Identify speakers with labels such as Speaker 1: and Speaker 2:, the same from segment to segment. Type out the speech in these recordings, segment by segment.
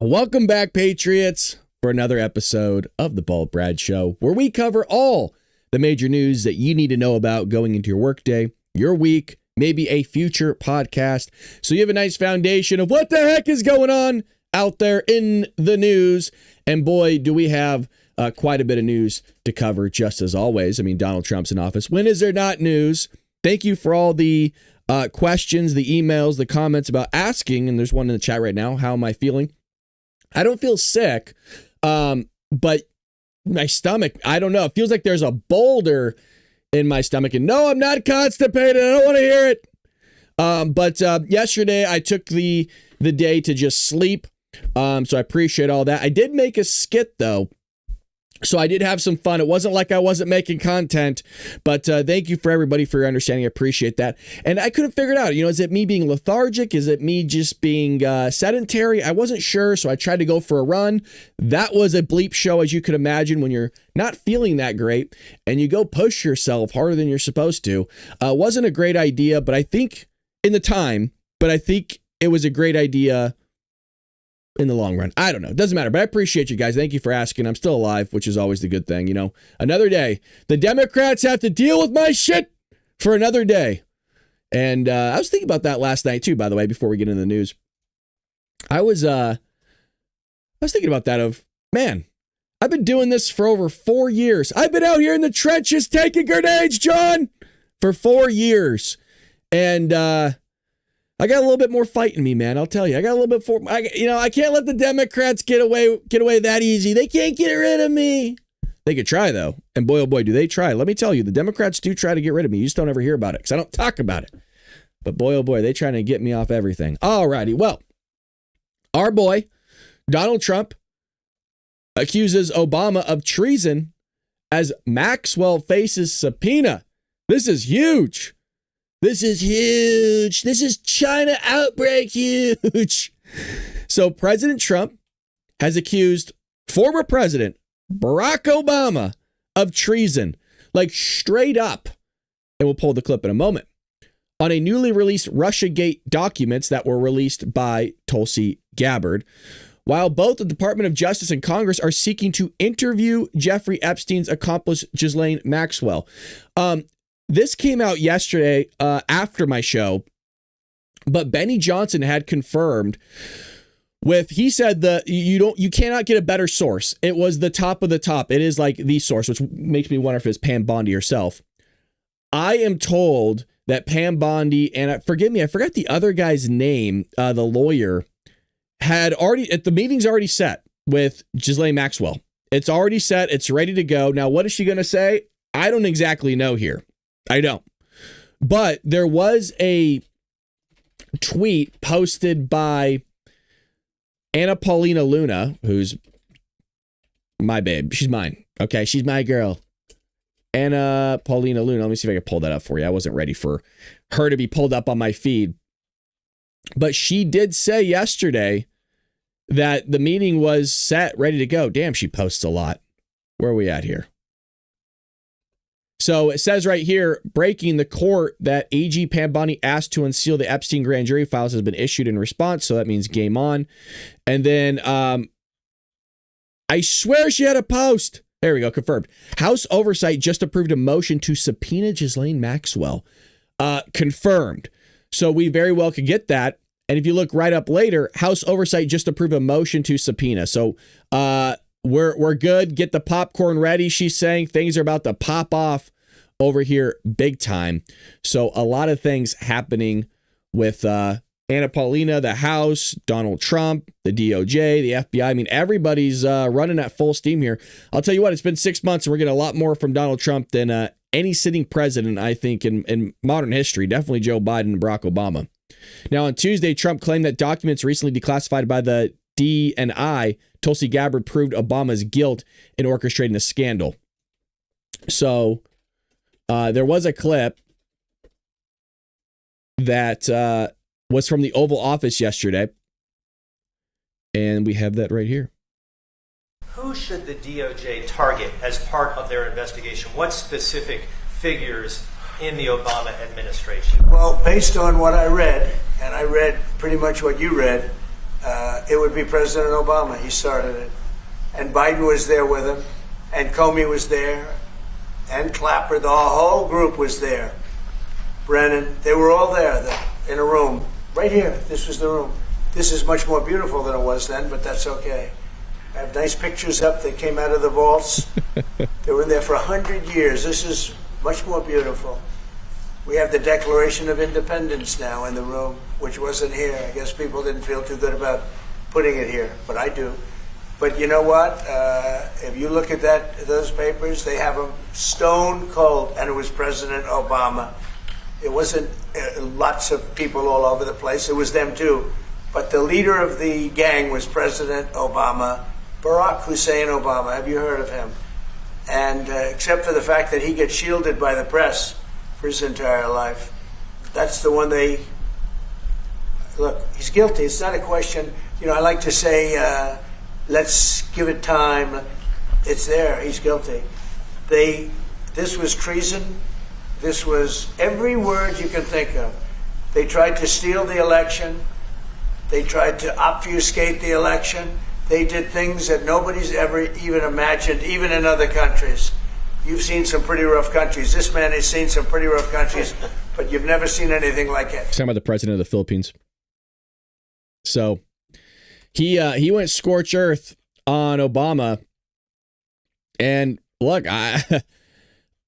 Speaker 1: Welcome back, Patriots, for another episode of the Bald Brad Show, where we cover all the major news that you need to know about going into your workday, your week, maybe a future podcast, so you have a nice foundation of what the heck is going on out there in the news. And boy, do we have quite a bit of news to cover, just as always. I mean, Donald Trump's in office. When is there not news? Thank you for all the questions, the emails, the comments about asking, and there's one in the chat right now, how am I feeling? I don't feel sick, but my stomach, I don't know. It feels like there's a boulder in my stomach. And no, I'm not constipated. I don't want to hear it. But yesterday I took the day to just sleep. So I appreciate all that. I did make a skit, though. So I did have some fun. It wasn't like I wasn't making content, but thank you for everybody for your understanding. I appreciate that. And I couldn't figure it out. You know, is it me being lethargic? Is it me just being sedentary? I wasn't sure, so I tried to go for a run. That was a bleep show, as you could imagine, when you're not feeling that great and you go push yourself harder than you're supposed to. Wasn't a great idea, but I think in the time, but I think it was a great idea in the long run. I don't know. It doesn't matter, but I appreciate you guys. Thank you for asking. I'm still alive, which is always the good thing. You know, another day. The Democrats have to deal with my shit for another day. And I was thinking about that last night too, by the way, before we get into the news. I was thinking about that of, man, I've been doing this for over 4 years. I've been out here in the trenches taking grenades, John, for 4 years. And I got a little bit more fight in me, man. I'll tell you. I got a little bit more. I can't let the Democrats get away that easy. They can't get rid of me. They could try, though. And boy, oh boy, do they try. Let me tell you, the Democrats do try to get rid of me. You just don't ever hear about it because I don't talk about it. But boy, oh boy, they trying to get me off everything. All righty. Well, our boy, Donald Trump, accuses Obama of treason as Maxwell faces subpoena. This is huge. This is huge. This is China outbreak huge. So President Trump has accused former President Barack Obama of treason, like straight up. And we'll pull the clip in a moment. On a newly released Russiagate documents that were released by Tulsi Gabbard, while both the Department of Justice and Congress are seeking to interview Jeffrey Epstein's accomplice, Ghislaine Maxwell. This came out yesterday after my show, but Benny Johnson had confirmed he said that you cannot get a better source. It was the top of the top. It is like the source, which makes me wonder if it's Pam Bondi herself. I am told that Pam Bondi, and forgive me, I forgot the other guy's name, the lawyer, the meeting's already set with Ghislaine Maxwell. It's already set. It's ready to go. Now, what is she going to say? I don't exactly know here. I don't. But there was a tweet posted by Anna Paulina Luna, who's my babe. She's mine. Okay, she's my girl. Anna Paulina Luna. Let me see if I can pull that up for you. I wasn't ready for her to be pulled up on my feed. But she did say yesterday that the meeting was set, ready to go. Damn, she posts a lot. Where are we at here? So it says right here, breaking the court that AG Pam Bondi asked to unseal the Epstein grand jury files has been issued in response. So that means game on. And then I swear she had a post. There we go. Confirmed. House Oversight just approved a motion to subpoena Ghislaine Maxwell. Confirmed. So we very well could get that. And if you look right up later, House Oversight just approved a motion to subpoena. So we're good. Get the popcorn ready. She's saying things are about to pop off over here big time. So a lot of things happening with Anna Paulina, the House, Donald Trump, the DOJ, the FBI. I mean, everybody's running at full steam here. I'll tell you what, it's been 6 months and we're getting a lot more from Donald Trump than any sitting president, I think, in modern history. Definitely Joe Biden and Barack Obama. Now, on Tuesday, Trump claimed that documents recently declassified by the DNI, Tulsi Gabbard, proved Obama's guilt in orchestrating the scandal. So there was a clip that was from the Oval Office yesterday, and we have that right here.
Speaker 2: Who should the DOJ target as part of their investigation? What specific figures in the Obama administration?
Speaker 3: Well, based on what I read, and I read pretty much what you read, it would be President Obama. He started it. And Biden was there with him, and Comey was there, and Clapper, the whole group was there. Brennan, they were all there in a room. Right here, this was the room. This is much more beautiful than it was then, but that's okay. I have nice pictures up that came out of the vaults. They were in there for 100 years. This is much more beautiful. We have the Declaration of Independence now in the room, which wasn't here. I guess people didn't feel too good about putting it here, but I do. But you know what? If you look at those papers, they have them stone cold, and it was President Obama. It wasn't lots of people all over the place. It was them too. But the leader of the gang was President Obama, Barack Hussein Obama. Have you heard of him? And except for the fact that he gets shielded by the press for his entire life, that's the one they... Look, he's guilty. It's not a question. You know, I like to say, let's give it time. It's there. He's guilty. This was treason. This was every word you can think of. They tried to steal the election. They tried to obfuscate the election. They did things that nobody's ever even imagined, even in other countries. You've seen some pretty rough countries. This man has seen some pretty rough countries, but you've never seen anything like it.
Speaker 1: Talking about the president of the Philippines. So he went scorch earth on Obama. And look,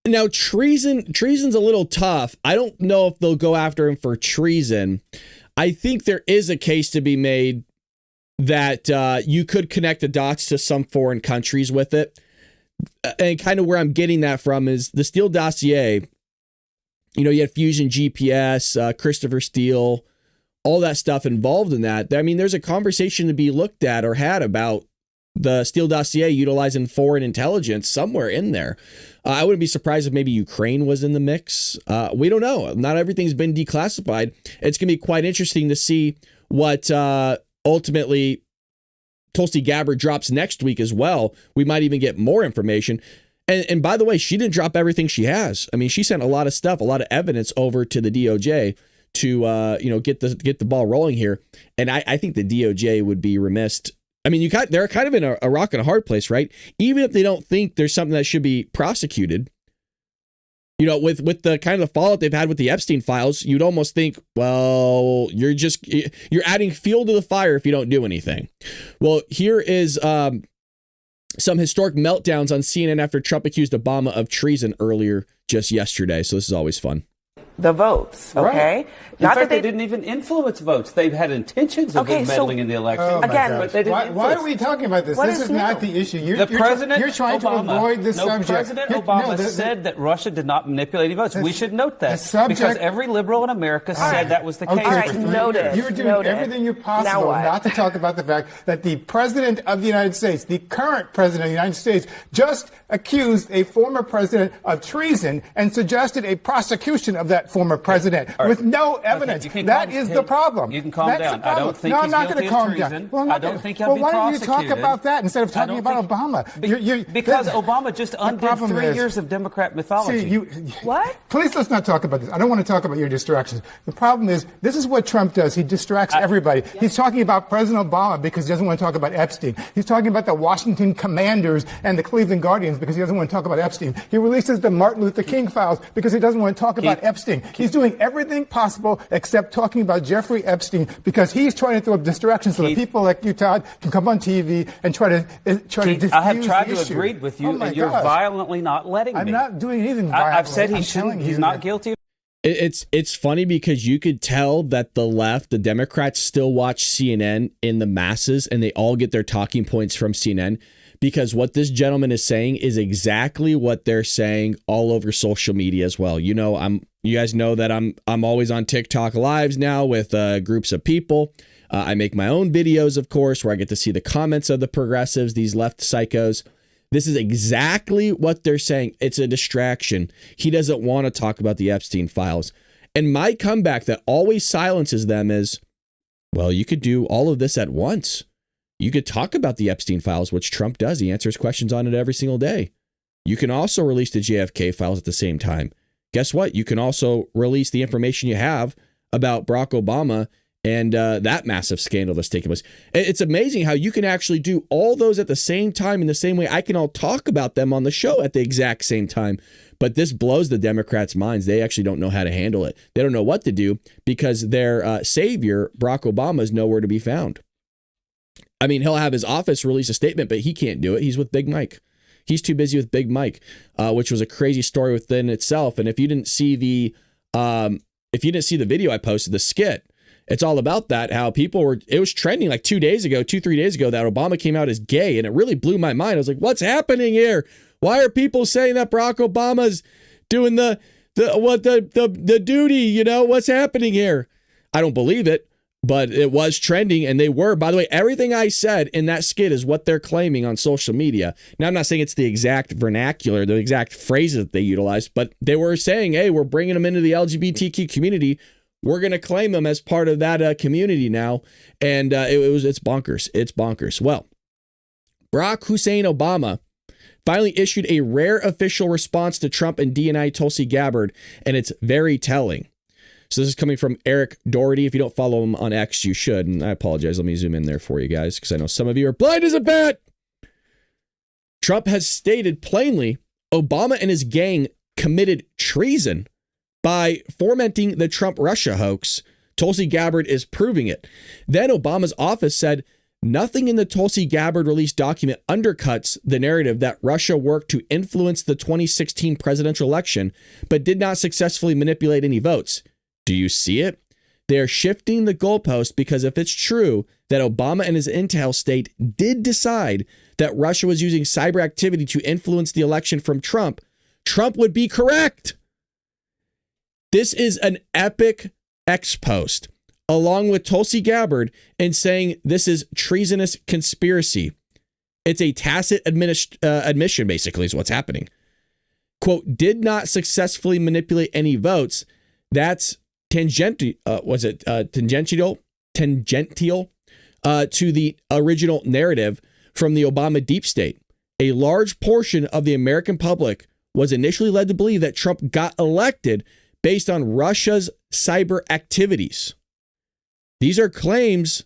Speaker 1: now treason's a little tough. I don't know if they'll go after him for treason. I think there is a case to be made that you could connect the dots to some foreign countries with it. And kind of where I'm getting that from is the Steele dossier. You know, you had Fusion GPS, Christopher Steele, all that stuff involved in that. I mean, there's a conversation to be looked at or had about the Steele dossier utilizing foreign intelligence somewhere in there. I wouldn't be surprised if maybe Ukraine was in the mix. We don't know. Not everything's been declassified. It's going to be quite interesting to see what ultimately Tulsi Gabbard drops next week as well. We might even get more information. And by the way, she didn't drop everything she has. I mean, she sent a lot of stuff, a lot of evidence over to the DOJ to get the ball rolling here. And I think the DOJ would be remiss. I mean, they're kind of in a rock and a hard place, right? Even if they don't think there's something that should be prosecuted, you know, with the kind of the fallout they've had with the Epstein files, you'd almost think, well, you're adding fuel to the fire if you don't do anything. Well, here is some historic meltdowns on CNN after Trump accused Obama of treason earlier just yesterday. So this is always fun.
Speaker 4: The votes, okay?
Speaker 5: Right. In fact, they didn't even influence votes. They've had intentions of meddling in the election.
Speaker 4: Oh again,
Speaker 5: but they didn't
Speaker 6: why are we talking about this? This is not the issue. You're trying to avoid this subject.
Speaker 5: President Obama said that Russia did not manipulate any votes. We should note that because every liberal in America said that was the case.
Speaker 4: All right, noted.
Speaker 6: You're doing everything possible not to talk about the fact that the president of the United States, the current president of the United States, just accused a former president of treason and suggested a prosecution of that former president with no evidence. That is the problem.
Speaker 5: You can calm down. I don't think
Speaker 6: I'm not going to calm down.
Speaker 5: I don't think he'll be prosecuted.
Speaker 6: Why don't you talk about that instead of talking about Obama?
Speaker 5: Because Obama just undid 3 years of Democrat mythology.
Speaker 4: What?
Speaker 6: Please, let's not talk about this. I don't want to talk about your distractions. The problem is, this is what Trump does. He distracts everybody. He's talking about President Obama because he doesn't want to talk about Epstein. He's talking about the Washington Commanders and the Cleveland Guardians because he doesn't want to talk about Epstein. He releases the Martin Luther King files because he doesn't want to talk about Epstein. He's doing everything possible except talking about Jeffrey Epstein because he's trying to throw up distractions so that people like you, Todd, can come on TV and try to diffuse
Speaker 5: I have tried
Speaker 6: the
Speaker 5: to
Speaker 6: issue.
Speaker 5: agree with you, and you're violently not letting me.
Speaker 6: I'm not doing anything violently.
Speaker 5: I've said he's not guilty.
Speaker 1: It's funny because you could tell that the left, the Democrats, still watch CNN in the masses, and they all get their talking points from CNN. Because what this gentleman is saying is exactly what they're saying all over social media as well. You know, you guys know that I'm always on TikTok lives now with groups of people. I make my own videos, of course, where I get to see the comments of the progressives, these left psychos. This is exactly what they're saying. It's a distraction. He doesn't want to talk about the Epstein files. And my comeback that always silences them is, well, you could do all of this at once. You could talk about the Epstein files, which Trump does. He answers questions on it every single day. You can also release the JFK files at the same time. Guess what? You can also release the information you have about Barack Obama and that massive scandal that's taken place. It's amazing how you can actually do all those at the same time in the same way. I can all talk about them on the show at the exact same time. But this blows the Democrats' minds. They actually don't know how to handle it. They don't know what to do because their savior, Barack Obama, is nowhere to be found. I mean, he'll have his office release a statement, but he can't do it. He's with Big Mike. He's too busy with Big Mike, which was a crazy story within itself. And if you didn't see the video I posted, the skit, it's all about that, how it was trending like 3 days ago, that Obama came out as gay. And it really blew my mind. I was like, what's happening here? Why are people saying that Barack Obama's doing the duty? You know, what's happening here? I don't believe it, but it was trending, and they were. By the way, everything I said in that skit is what they're claiming on social media. Now, I'm not saying it's the exact vernacular, the exact phrases that they utilized, but they were saying, hey, we're bringing them into the LGBTQ community. We're going to claim them as part of that community now. And it's bonkers. It's bonkers. Well, Barack Hussein Obama finally issued a rare official response to Trump and DNI Tulsi Gabbard, and it's very telling. So this is coming from Eric Doherty. If you don't follow him on X, you should. And I apologize. Let me zoom in there for you guys, because I know some of you are blind as a bat. Trump has stated plainly Obama and his gang committed treason by fomenting the Trump-Russia hoax. Tulsi Gabbard is proving it. Then Obama's office said, nothing in the Tulsi Gabbard released document undercuts the narrative that Russia worked to influence the 2016 presidential election, but did not successfully manipulate any votes. Do you see it? They're shifting the goalpost, because if it's true that Obama and his intel state did decide that Russia was using cyber activity to influence the election from Trump, Trump would be correct. This is an epic ex-post, along with Tulsi Gabbard, in saying this is treasonous conspiracy. It's a tacit admission, basically, is what's happening. Quote, did not successfully manipulate any votes. That's tangential to the original narrative from the Obama deep state. A large portion of the American public was initially led to believe that Trump got elected based on Russia's cyber activities. These claims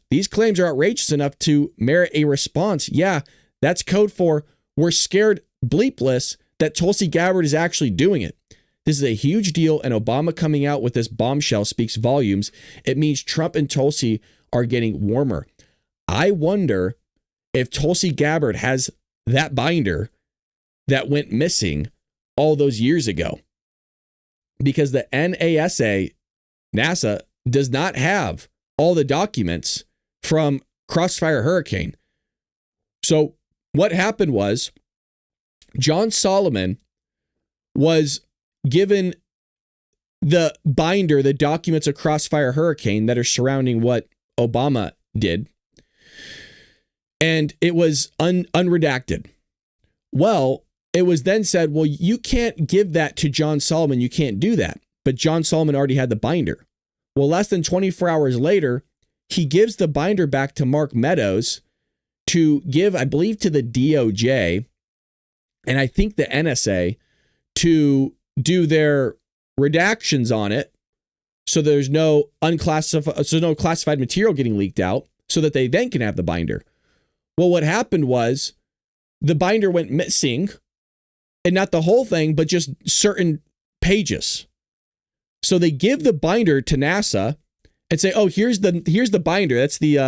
Speaker 1: are outrageous enough to merit a response. Yeah, that's code for we're scared bleepless that Tulsi Gabbard is actually doing it. This is a huge deal, and Obama coming out with this bombshell speaks volumes. It means Trump and Tulsi are getting warmer. I wonder if Tulsi Gabbard has that binder that went missing all those years ago, because the NASA does not have all the documents from Crossfire Hurricane. So what happened was John Solomon was given the binder, the documents of Crossfire Hurricane that are surrounding what Obama did, and it was unredacted. Well, it was then said, well, you can't give that to John Solomon. You can't do that. But John Solomon already had the binder. Well, less than 24 hours later, he gives the binder back to Mark Meadows to give, I believe, to the DOJ and I think the NSA to do their redactions on it, so there's no classified material getting leaked out, so that they then can have the binder. Well, what happened was the binder went missing, and not the whole thing, but just certain pages. So they give the binder to NASA and say, "Oh, here's the binder. That's the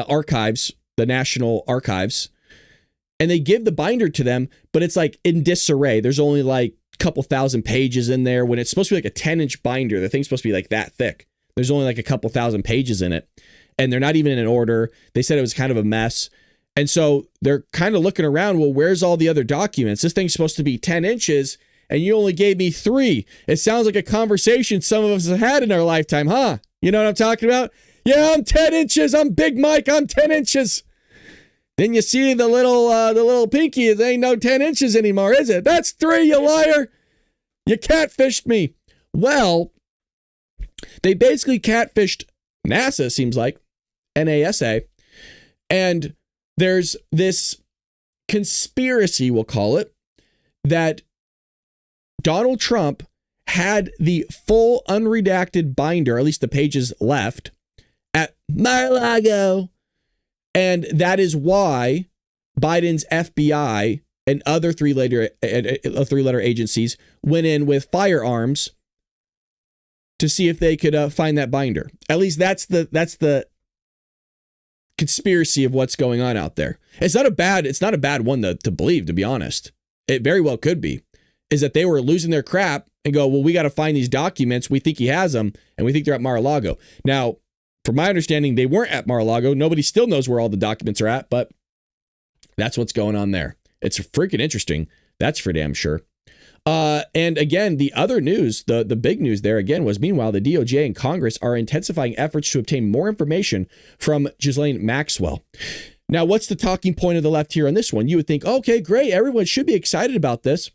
Speaker 1: archives, the National Archives." And they give the binder to them, but it's like in disarray. There's only like a couple thousand pages in there when it's supposed to be like a 10-inch binder. The thing's supposed to be like that thick. There's only like a couple thousand pages in it, and they're not even in order. They said it was kind of a mess. And so they're kind of looking around. Well, where's all the other documents? This thing's supposed to be 10 inches and you only gave me 3. It sounds like a conversation some of us have had in our lifetime, huh? You know what I'm talking about? Yeah, I'm 10 inches. I'm Big Mike. I'm 10 inches. Then you see the little pinky. It ain't no 10 inches anymore, is it? That's 3, you liar. You catfished me. Well, they basically catfished NASA, seems like, NASA. And there's this conspiracy, we'll call it, that Donald Trump had the full unredacted binder, at least the pages left, at Mar-a-Lago. And that is why Biden's FBI and other three-letter agencies went in with firearms to see if they could find that binder. At least that's the conspiracy of what's going on out there. It's not a bad one to believe, to be honest. It very well could be. Is that they were losing their crap and go, well, we got to find these documents. We think he has them, and we think they're at Mar-a-Lago. Now, from my understanding, they weren't at Mar-a-Lago. Nobody still knows where all the documents are at, but that's what's going on there. It's freaking interesting. That's for damn sure. And again, the other news, the big news there again was, meanwhile, the DOJ and Congress are intensifying efforts to obtain more information from Ghislaine Maxwell. Now, what's the talking point of the left here on this one? You would think, okay, great. Everyone should be excited about this.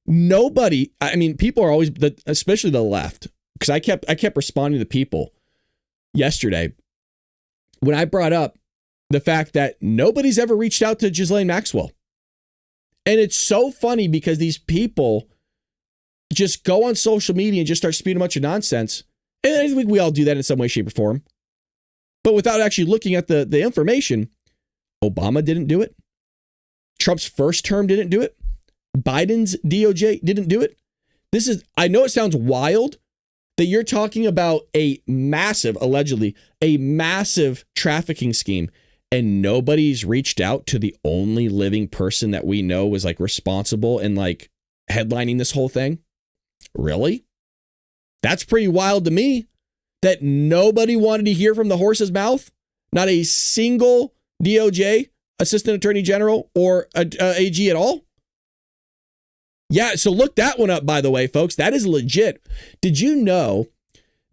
Speaker 1: Nobody, I mean, people are always, especially the left, because I kept responding to people yesterday when I brought up the fact that nobody's ever reached out to Ghislaine Maxwell. And it's so funny because these people just go on social media and just start spewing a bunch of nonsense. And I think we all do that in some way, shape, or form. But without actually looking at the information, Obama didn't do it. Trump's first term didn't do it. Biden's DOJ didn't do it. I know it sounds wild that you're talking about allegedly a massive trafficking scheme, and nobody's reached out to the only living person that we know was like responsible and like headlining this whole thing. Really? That's pretty wild to me that nobody wanted to hear from the horse's mouth. Not a single DOJ assistant attorney general or AG at all. Yeah, so look that one up, by the way, folks. That is legit. Did you know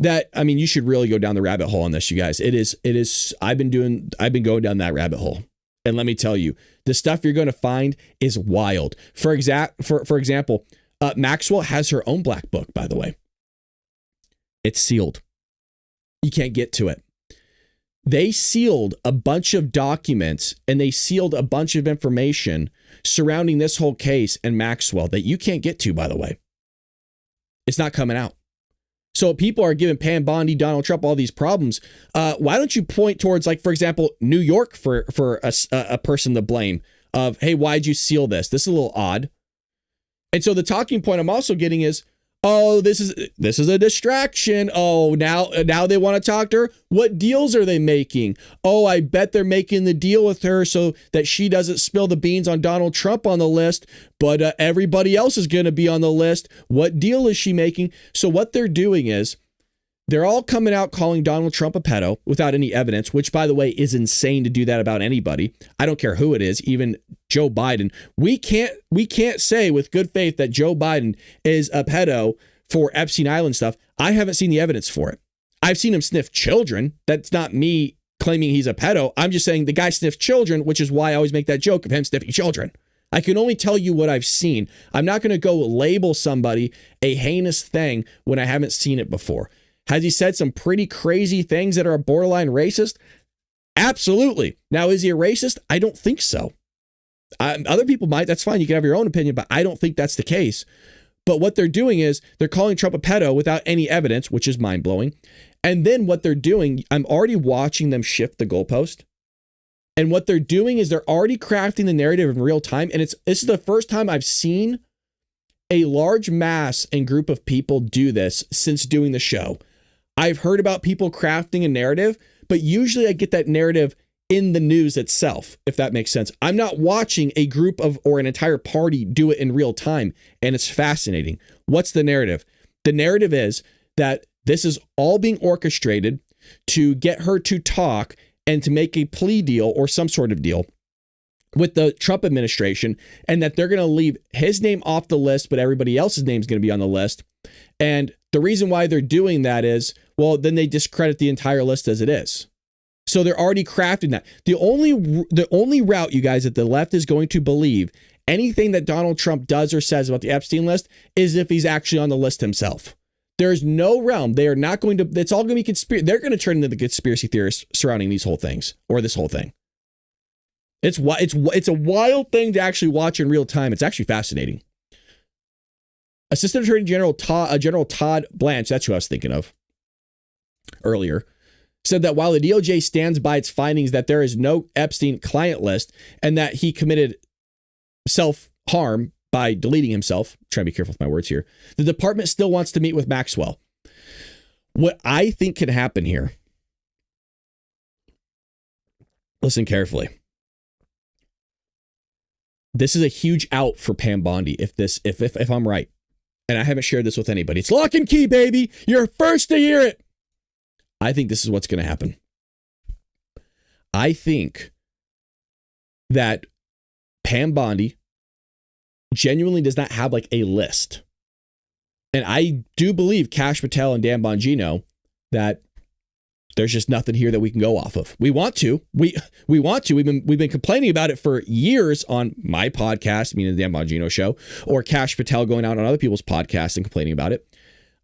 Speaker 1: that, I mean, you should really go down the rabbit hole on this, you guys. It is, I've been going down that rabbit hole. And let me tell you, the stuff you're going to find is wild. For example, Maxwell has her own black book, by the way. It's sealed. You can't get to it. They sealed a bunch of documents and they sealed a bunch of information surrounding this whole case and Maxwell that you can't get to, by the way. It's not coming out. So people are giving Pam Bondi, Donald Trump, all these problems. Why don't you point towards, like, for example, New York for a person to blame of, hey, why'd you seal this? This is a little odd. And so the talking point I'm also getting is, oh, this is a distraction. Oh, now they want to talk to her. What deals are they making? Oh, I bet they're making the deal with her so that she doesn't spill the beans on Donald Trump on the list, but everybody else is going to be on the list. What deal is she making? So what they're doing is they're all coming out calling Donald Trump a pedo without any evidence, which, by the way, is insane to do that about anybody. I don't care who it is, even Joe Biden. We can't say with good faith that Joe Biden is a pedo for Epstein Island stuff. I haven't seen the evidence for it. I've seen him sniff children. That's not me claiming he's a pedo. I'm just saying the guy sniffs children, which is why I always make that joke of him sniffing children. I can only tell you what I've seen. I'm not going to go label somebody a heinous thing when I haven't seen it before. Has he said some pretty crazy things that are borderline racist? Absolutely. Now, is he a racist? I don't think so. Other people might. That's fine. You can have your own opinion, but I don't think that's the case. But what they're doing is they're calling Trump a pedo without any evidence, which is mind blowing. And then what they're doing, I'm already watching them shift the goalpost. And what they're doing is they're already crafting the narrative in real time. And this is the first time I've seen a large mass and group of people do this since doing the show. I've heard about people crafting a narrative, but usually I get that narrative in the news itself, if that makes sense. I'm not watching a group of or an entire party do it in real time, and it's fascinating. What's the narrative? The narrative is that this is all being orchestrated to get her to talk and to make a plea deal or some sort of deal with the Trump administration, and that they're going to leave his name off the list, but everybody else's name is going to be on the list. And the reason why they're doing that is, well, then they discredit the entire list as it is. So they're already crafting that. The only route, you guys, that the left is going to believe anything that Donald Trump does or says about the Epstein list is if he's actually on the list himself. There's no realm. They are not going to, it's all going to be conspiracy. They're going to turn into the conspiracy theorists surrounding these whole things or this whole thing. It's a wild thing to actually watch in real time. It's actually fascinating. Assistant Attorney General Todd Blanche, that's who I was thinking of earlier, said that while the DOJ stands by its findings that there is no Epstein client list and that he committed self-harm by deleting himself, trying to be careful with my words here, the department still wants to meet with Maxwell. What I think can happen here, listen carefully. This is a huge out for Pam Bondi if I'm right. And I haven't shared this with anybody. It's lock and key, baby. You're first to hear it. I think this is what's going to happen. I think that Pam Bondi genuinely does not have like a list. And I do believe Kash Patel and Dan Bongino that there's just nothing here that we can go off of. We want to. We want to. We've been complaining about it for years on my podcast, meaning the Dan Bongino show, or Kash Patel going out on other people's podcasts and complaining about it.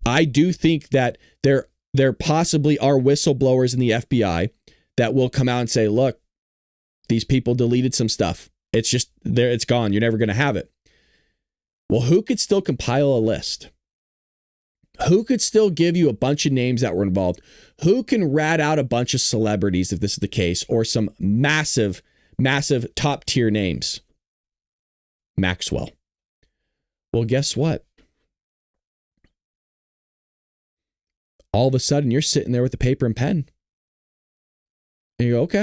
Speaker 1: I do think that there possibly are whistleblowers in the FBI that will come out and say, look, these people deleted some stuff. It's just there. It's gone. You're never going to have it. Well, who could still compile a list? Who could still give you a bunch of names that were involved? Who can rat out a bunch of celebrities if this is the case, or some massive, massive top tier names? Maxwell. Well, guess what? All of a sudden, you're sitting there with a paper and pen. And you go, okay.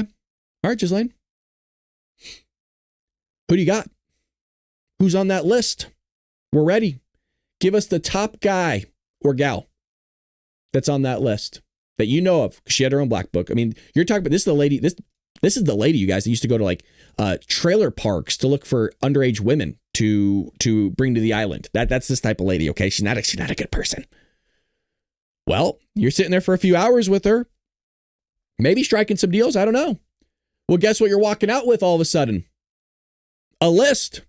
Speaker 1: All right, Ghislaine. Who do you got? Who's on that list? We're ready. Give us the top guy or gal that's on that list that you know of. She had her own black book. I mean, you're talking about this is the lady. This is the lady, you guys, that used to go to like trailer parks to look for underage women to bring to the island. That's this type of lady. Okay, she's not a good person. Well, you're sitting there for a few hours with her, maybe striking some deals. I don't know. Well, guess what you're walking out with all of a sudden? A list.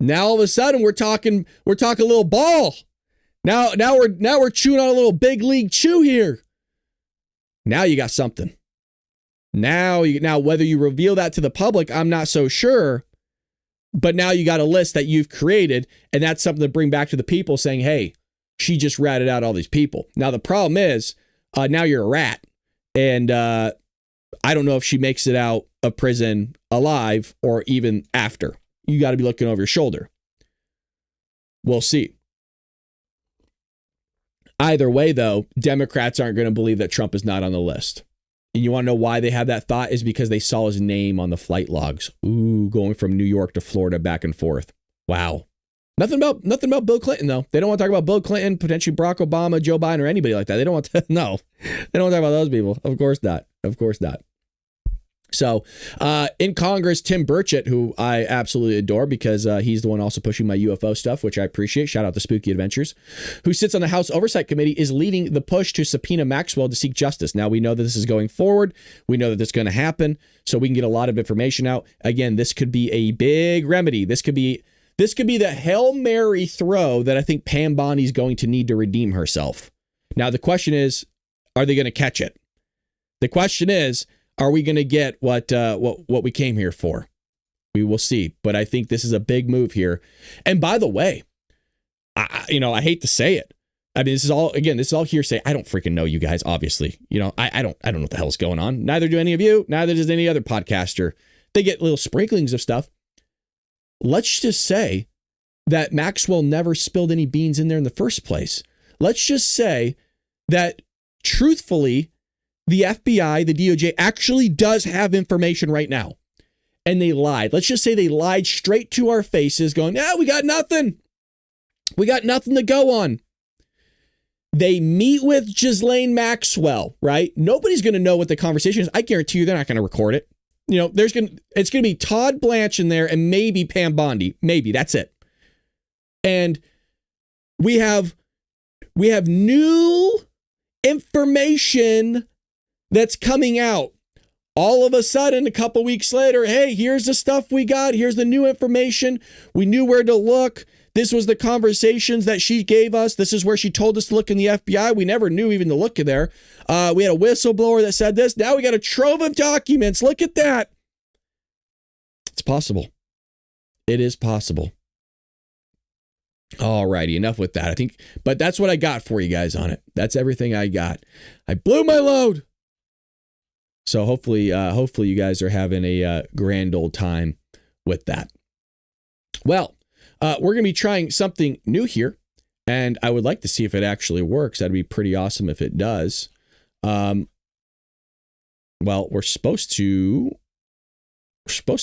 Speaker 1: Now all of a sudden we're talking a little ball. Now we're chewing on a little big league chew here. Now you got something. Now whether you reveal that to the public, I'm not so sure. But now you got a list that you've created, and that's something to bring back to the people saying, hey, she just ratted out all these people. Now the problem is, now you're a rat, and I don't know if she makes it out of prison alive or even after. You got to be looking over your shoulder. We'll see. Either way, though, Democrats aren't going to believe that Trump is not on the list. And you want to know why they have that thought? Is because they saw his name on the flight logs. Ooh, going from New York to Florida back and forth. Wow. Nothing about Bill Clinton, though. They don't want to talk about Bill Clinton, potentially Barack Obama, Joe Biden, or anybody like that. They don't want to. No, they don't want to talk about those people. Of course not. Of course not. So in Congress, Tim Burchett, who I absolutely adore because he's the one also pushing my UFO stuff, which I appreciate. Shout out to Spooky Adventures, who sits on the House Oversight Committee, is leading the push to subpoena Maxwell to seek justice. Now, we know that this is going forward. We know that this is going to happen, so we can get a lot of information out. Again, this could be a big remedy. This could be the Hail Mary throw that I think Pam Bondi is going to need to redeem herself. Now, the question is, are they going to catch it? The question is, are we going to get what we came here for? We will see. But I think this is a big move here. And by the way, I hate to say it. I mean, this is all hearsay. I don't freaking know you guys, obviously. I don't know what the hell's going on. Neither do any of you. Neither does any other podcaster. They get little sprinklings of stuff. Let's just say that Maxwell never spilled any beans in there in the first place. Let's just say that, truthfully, the FBI, the DOJ, actually does have information right now. And they lied. Let's just say they lied straight to our faces, going, we got nothing. We got nothing to go on. They meet with Ghislaine Maxwell, right? Nobody's going to know what the conversation is. I guarantee you they're not going to record it. It's going to be Todd Blanche in there and maybe Pam Bondi. Maybe. That's it. And we have new information that's coming out. All of a sudden, a couple weeks later, hey, here's the stuff we got. Here's the new information. We knew where to look. This was the conversations that she gave us. This is where she told us to look in the FBI. We never knew even to look in there. We had a whistleblower that said this. Now we got a trove of documents. Look at that. It's possible. It is possible. All righty, enough with that. I think, but that's what I got for you guys on it. That's everything I got. I blew my load. So hopefully you guys are having a grand old time with that. Well, we're going to be trying something new here, and I would like to see if it actually works. That'd be pretty awesome if it does. Well, we're supposed to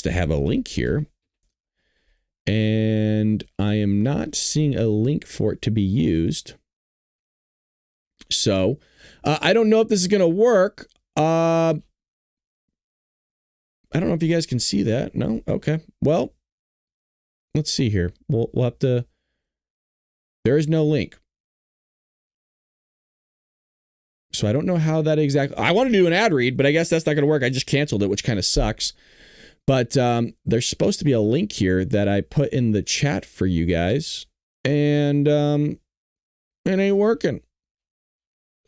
Speaker 1: have a link here, and I am not seeing a link for it to be used. So I don't know if this is going to work. I don't know if you guys can see that. No? Okay. Well, let's see here. We'll have to... There is no link. So I don't know how that exactly... I want to do an ad read, but I guess that's not going to work. I just canceled it, which kind of sucks. But there's supposed to be a link here that I put in the chat for you guys. And it ain't working.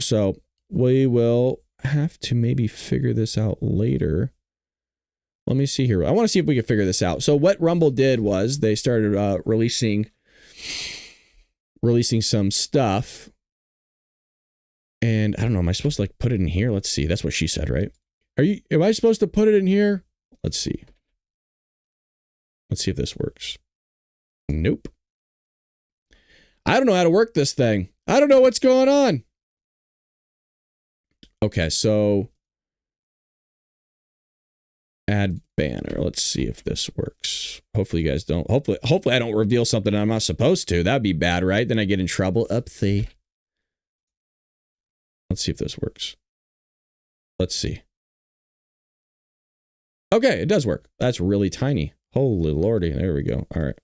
Speaker 1: So we will have to maybe figure this out later. Let me see here. I want to see if we can figure this out. So what Rumble did was they started releasing some stuff. And I don't know, am I supposed to like put it in here? Let's see. That's what she said, right? Am I supposed to put it in here? Let's see. Let's see if this works. Nope. I don't know how to work this thing. I don't know what's going on. Okay, so add banner. Let's see if this works. Hopefully you guys don't. Hopefully I don't reveal something I'm not supposed to. That'd be bad, right? Then I get in trouble. Upsy. Let's see if this works. Let's see. Okay, it does work. That's really tiny. Holy lordy. There we go. All right.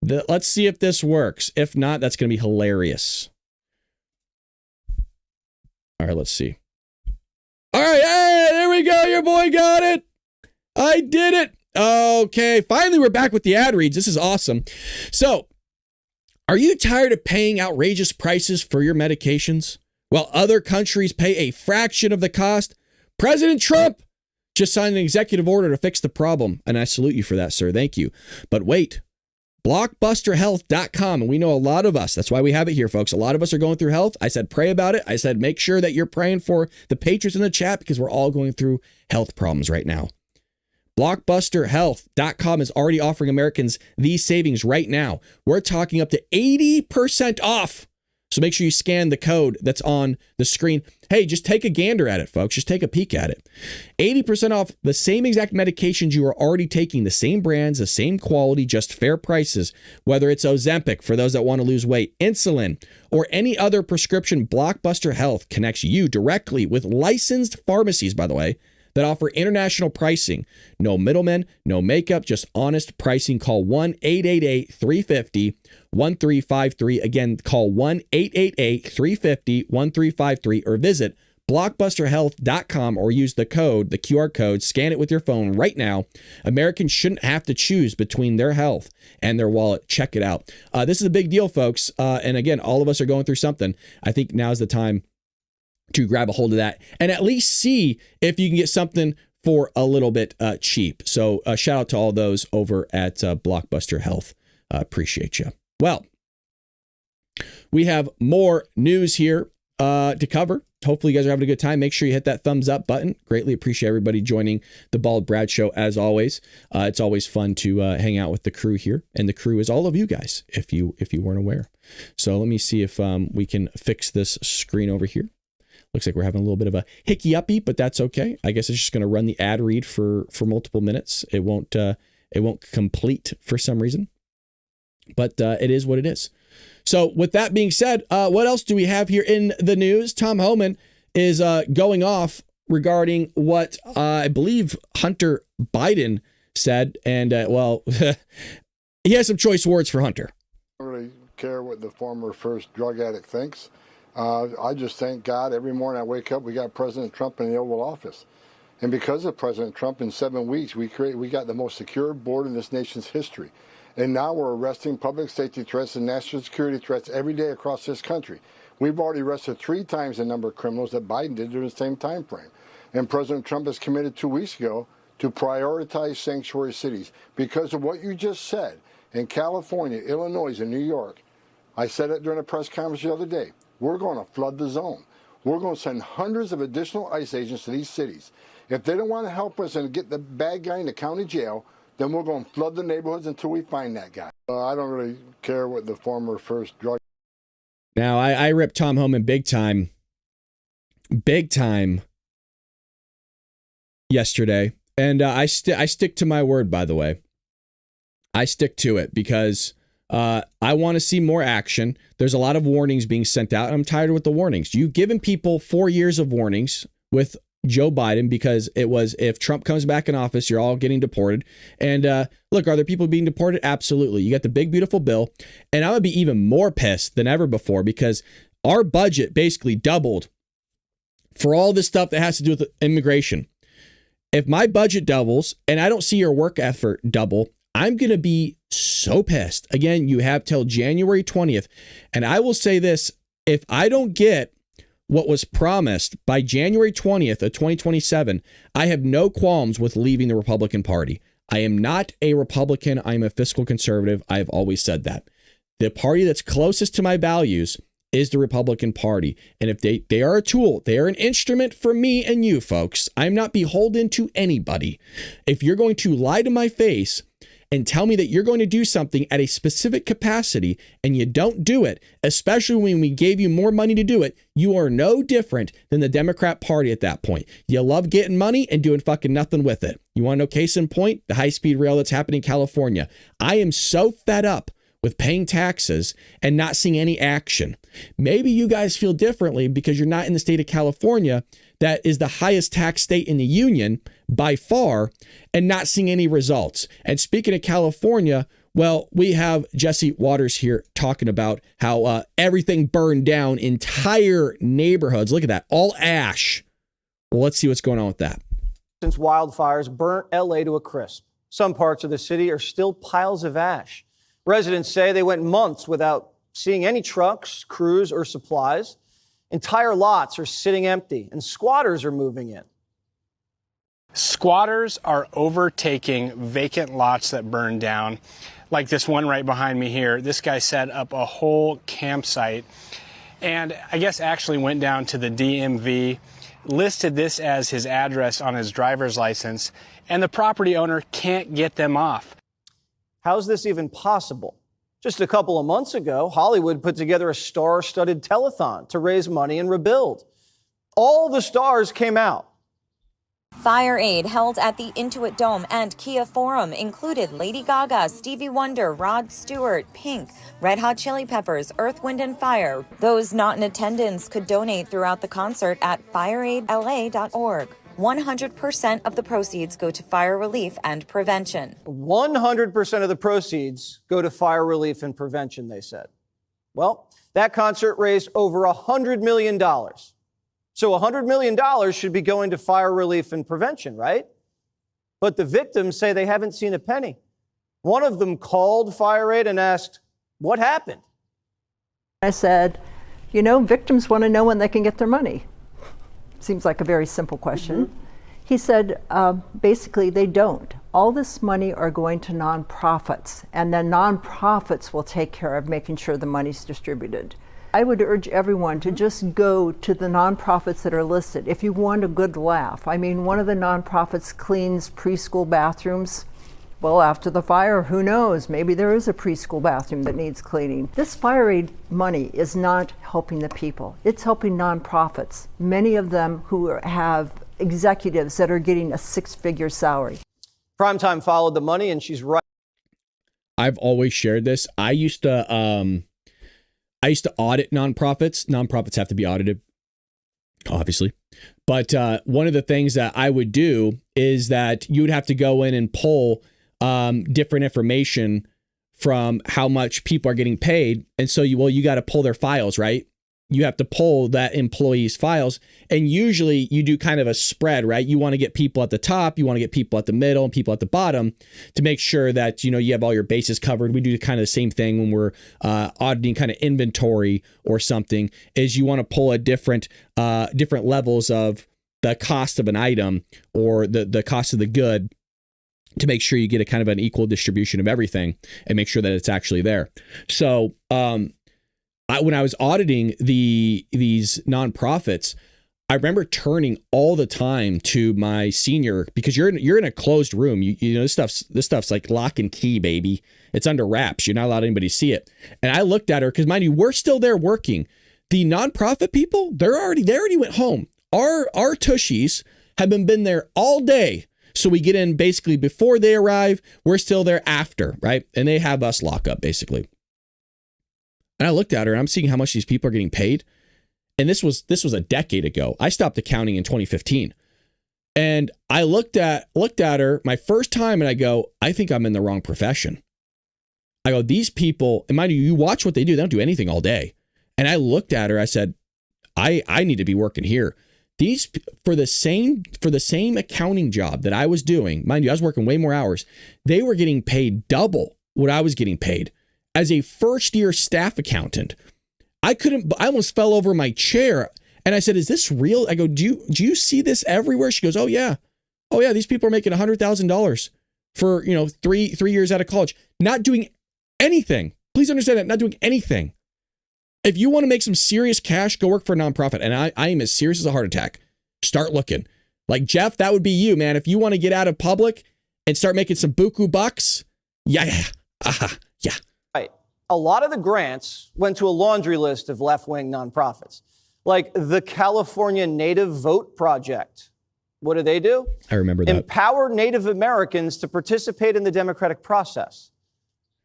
Speaker 1: Let's see if this works. If not, that's going to be hilarious. All right, let's see. All right, hey, there we go. Your boy got it. I did it. Okay, finally we're back with the ad reads. This is awesome. So, are you tired of paying outrageous prices for your medications while other countries pay a fraction of the cost? President Trump just signed an executive order to fix the problem, and I salute you for that, sir. Thank you. But wait. Blockbusterhealth.com, and we know a lot of us, that's why we have it here, folks. A lot of us are going through health. I said pray about it. I said make sure that you're praying for the patrons in the chat because we're all going through health problems right now. Blockbusterhealth.com is already offering Americans these savings right now. We're talking up to 80% off. So make sure you scan the code that's on the screen. Hey, just take a gander at it, folks. Just take a peek at it. 80% off the same exact medications you are already taking, the same brands, the same quality, just fair prices. Whether it's Ozempic for those that want to lose weight, insulin, or any other prescription, Blockbuster Health connects you directly with licensed pharmacies, by the way, that offer international pricing. No middlemen, no makeup, just honest pricing. Call 1-888-350-1353. Again, call 1-888-350-1353 or visit blockbusterhealth.com or use the QR code, scan it with your phone right now. Americans shouldn't have to choose between their health and their wallet. Check it out. This is a big deal, folks. And again, all of us are going through something. I think now's the time to grab a hold of that and at least see if you can get something for a little bit cheap. So shout out to all those over at Blockbuster Health. Appreciate you. Well, we have more news here to cover. Hopefully you guys are having a good time. Make sure you hit that thumbs up button. Greatly appreciate everybody joining the Bald Brad Show as always. It's always fun to hang out with the crew here, and the crew is all of you guys if you weren't aware. So let me see if we can fix this screen over here. Looks like we're having a little bit of a hickey-uppy, but that's okay. I guess it's just going to run the ad read for multiple minutes. It won't complete for some reason, but it is what it is. So with that being said, what else do we have here in the news? Tom Hamann is going off regarding what I believe Hunter Biden said, and well, he has some choice words for Hunter.
Speaker 7: I don't really care what the former first drug addict thinks. I just thank God every morning I wake up, we got President Trump in the Oval Office. And because of President Trump, in 7 weeks, we got the most secure border in this nation's history. And now we're arresting public safety threats and national security threats every day across this country. We've already arrested 3 times the number of criminals that Biden did during the same time frame. And President Trump has committed 2 weeks ago to prioritize sanctuary cities because of what you just said. in California, Illinois, and New York. I said it during a press conference the other day. We're going to flood the zone. We're going to send hundreds of additional ICE agents to these cities. If they don't want to help us and get the bad guy in the county jail, then we're going to flood the neighborhoods until we find that guy. I don't really care what the former first drug.
Speaker 1: Now, I ripped Tom Homan big time yesterday. And I stick to my word, by the way. I stick to it because I want to see more action. There's a lot of warnings being sent out, and I'm tired with the warnings. You've given people 4 years of warnings with Joe Biden because it was, if Trump comes back in office, you're all getting deported. And look, are there people being deported? Absolutely. You got the big, beautiful bill. And I'm going to be even more pissed than ever before because our budget basically doubled for all this stuff that has to do with immigration. If my budget doubles and I don't see your work effort double, I'm going to be so pissed. Again, you have till January 20th. And I will say this, if I don't get what was promised by January 20th of 2027, I have no qualms with leaving the Republican Party. I am not a Republican. I'm a fiscal conservative. I've always said that. The party that's closest to my values is the Republican Party. And if they are a tool, they are an instrument for me and you folks. I'm not beholden to anybody. If you're going to lie to my face and tell me that you're going to do something at a specific capacity and you don't do it, especially when we gave you more money to do it, you are no different than the Democrat Party at that point. You love getting money and doing fucking nothing with it. You want to know case in point? The HighSpeed Rail that's happening in California. I am so fed up with paying taxes and not seeing any action. Maybe you guys feel differently because you're not in the state of California that is the highest tax state in the union by far and not seeing any results. And speaking of California, well, we have Jesse Waters here talking about how everything burned down, entire neighborhoods. Look at that, all ash. Well, let's see what's going on with that.
Speaker 8: Since wildfires burnt LA to a crisp, some parts of the city are still piles of ash. Residents say they went months without seeing any trucks, crews, or supplies. Entire lots are sitting empty, and squatters are moving in.
Speaker 9: Squatters are overtaking vacant lots that burned down, like this one right behind me here. This guy set up a whole campsite and I guess actually went down to the DMV, listed this as his address on his driver's license, and the property owner can't get them off.
Speaker 8: How's this even possible? Just a couple of months ago, Hollywood put together a star-studded telethon to raise money and rebuild. All the stars came out.
Speaker 10: Fire aid held at the Intuit Dome and Kia Forum included Lady Gaga, Stevie Wonder, Rod Stewart, Pink, Red Hot Chili Peppers, Earth, Wind & Fire. Those not in attendance could donate throughout the concert at fireaidla.org. 100% of the proceeds go to fire relief and prevention.
Speaker 8: 100% of the proceeds go to fire relief and prevention, they said. Well, that concert raised over $100 million. So $100 million should be going to fire relief and prevention, right? But the victims say they haven't seen a penny. One of them called Fire Aid and asked, what happened?
Speaker 11: I said, you know, victims want to know when they can get their money. Seems like a very simple question. Mm-hmm. He said, basically, they don't. All this money are going to nonprofits, and then nonprofits will take care of making sure the money's distributed. I would urge everyone to just go to the nonprofits that are listed if you want a good laugh. I mean, one of the nonprofits cleans preschool bathrooms. Well, after the fire, who knows? Maybe there is a preschool bathroom that needs cleaning. This fire aid money is not helping the people. It's helping nonprofits, many of them who have executives that are getting a six-figure salary.
Speaker 8: Primetime followed the money, and she's right.
Speaker 1: I've always shared this. I used to audit nonprofits. Nonprofits have to be audited, obviously. But one of the things that I would do is that you would have to go in and pull different information from how much people are getting paid. And so you got to pull their files, right? You have to pull that employee's files. And usually you do kind of a spread, right? You want to get people at the top, you want to get people at the middle and people at the bottom to make sure that, you know, you have all your bases covered. We do kind of the same thing when we're auditing kind of inventory or something, is you want to pull a different levels of the cost of an item or the cost of the good to make sure you get a kind of an equal distribution of everything and make sure that it's actually there. So when I was auditing these nonprofits, I remember turning all the time to my senior, because you're in a closed room. You know, this stuff's like lock and key, baby. It's under wraps. You're not allowed anybody to see it. And I looked at her, because mind you, we're still there working. The nonprofit people, they already went home. Our tushies have been there all day. So we get in basically before they arrive. We're still there after, right? And they have us lock up basically. And I looked at her and I'm seeing how much these people are getting paid. And this was a decade ago. I stopped accounting in 2015. And I looked at her my first time and I go, I think I'm in the wrong profession. I go, these people, and mind you, you watch what they do. They don't do anything all day. And I looked at her, I said, I need to be working here. These, for the same accounting job that I was doing, mind you, I was working way more hours. They were getting paid double what I was getting paid as a first year staff accountant. I almost fell over my chair and I said, is this real? I go, do you see this everywhere? She goes, oh yeah. These people are making $100,000 for, 3 years out of college, not doing anything. Please understand that, not doing anything. If you want to make some serious cash, go work for a nonprofit. And I am as serious as a heart attack. Start looking. Like Jeff, that would be you, man. If you want to get out of public and start making some buku bucks, yeah.
Speaker 8: Right. A lot of the grants went to a laundry list of left-wing nonprofits, like the California Native Vote Project. What do they do?
Speaker 1: I remember that.
Speaker 8: Empower Native Americans to participate in the democratic process.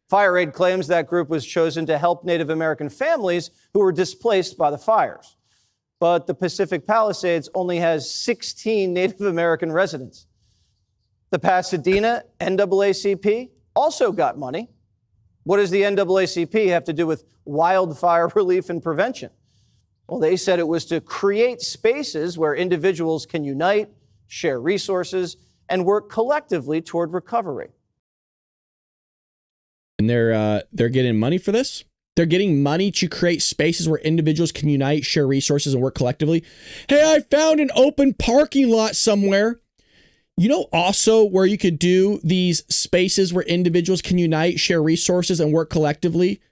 Speaker 8: FireAid claims that group was chosen to help Native American families who were displaced by the fires. But the Pacific Palisades only has 16 Native American residents. The Pasadena NAACP also got money. What does the NAACP have to do with wildfire relief and prevention? Well, they said it was to create spaces where individuals can unite, share resources, and work collectively toward recovery.
Speaker 1: And they're getting money for this? They're getting money to create spaces where individuals can unite, share resources, and work collectively. Hey, I found an open parking lot somewhere. You know, also where you could do these spaces where individuals can unite, share resources, and work collectively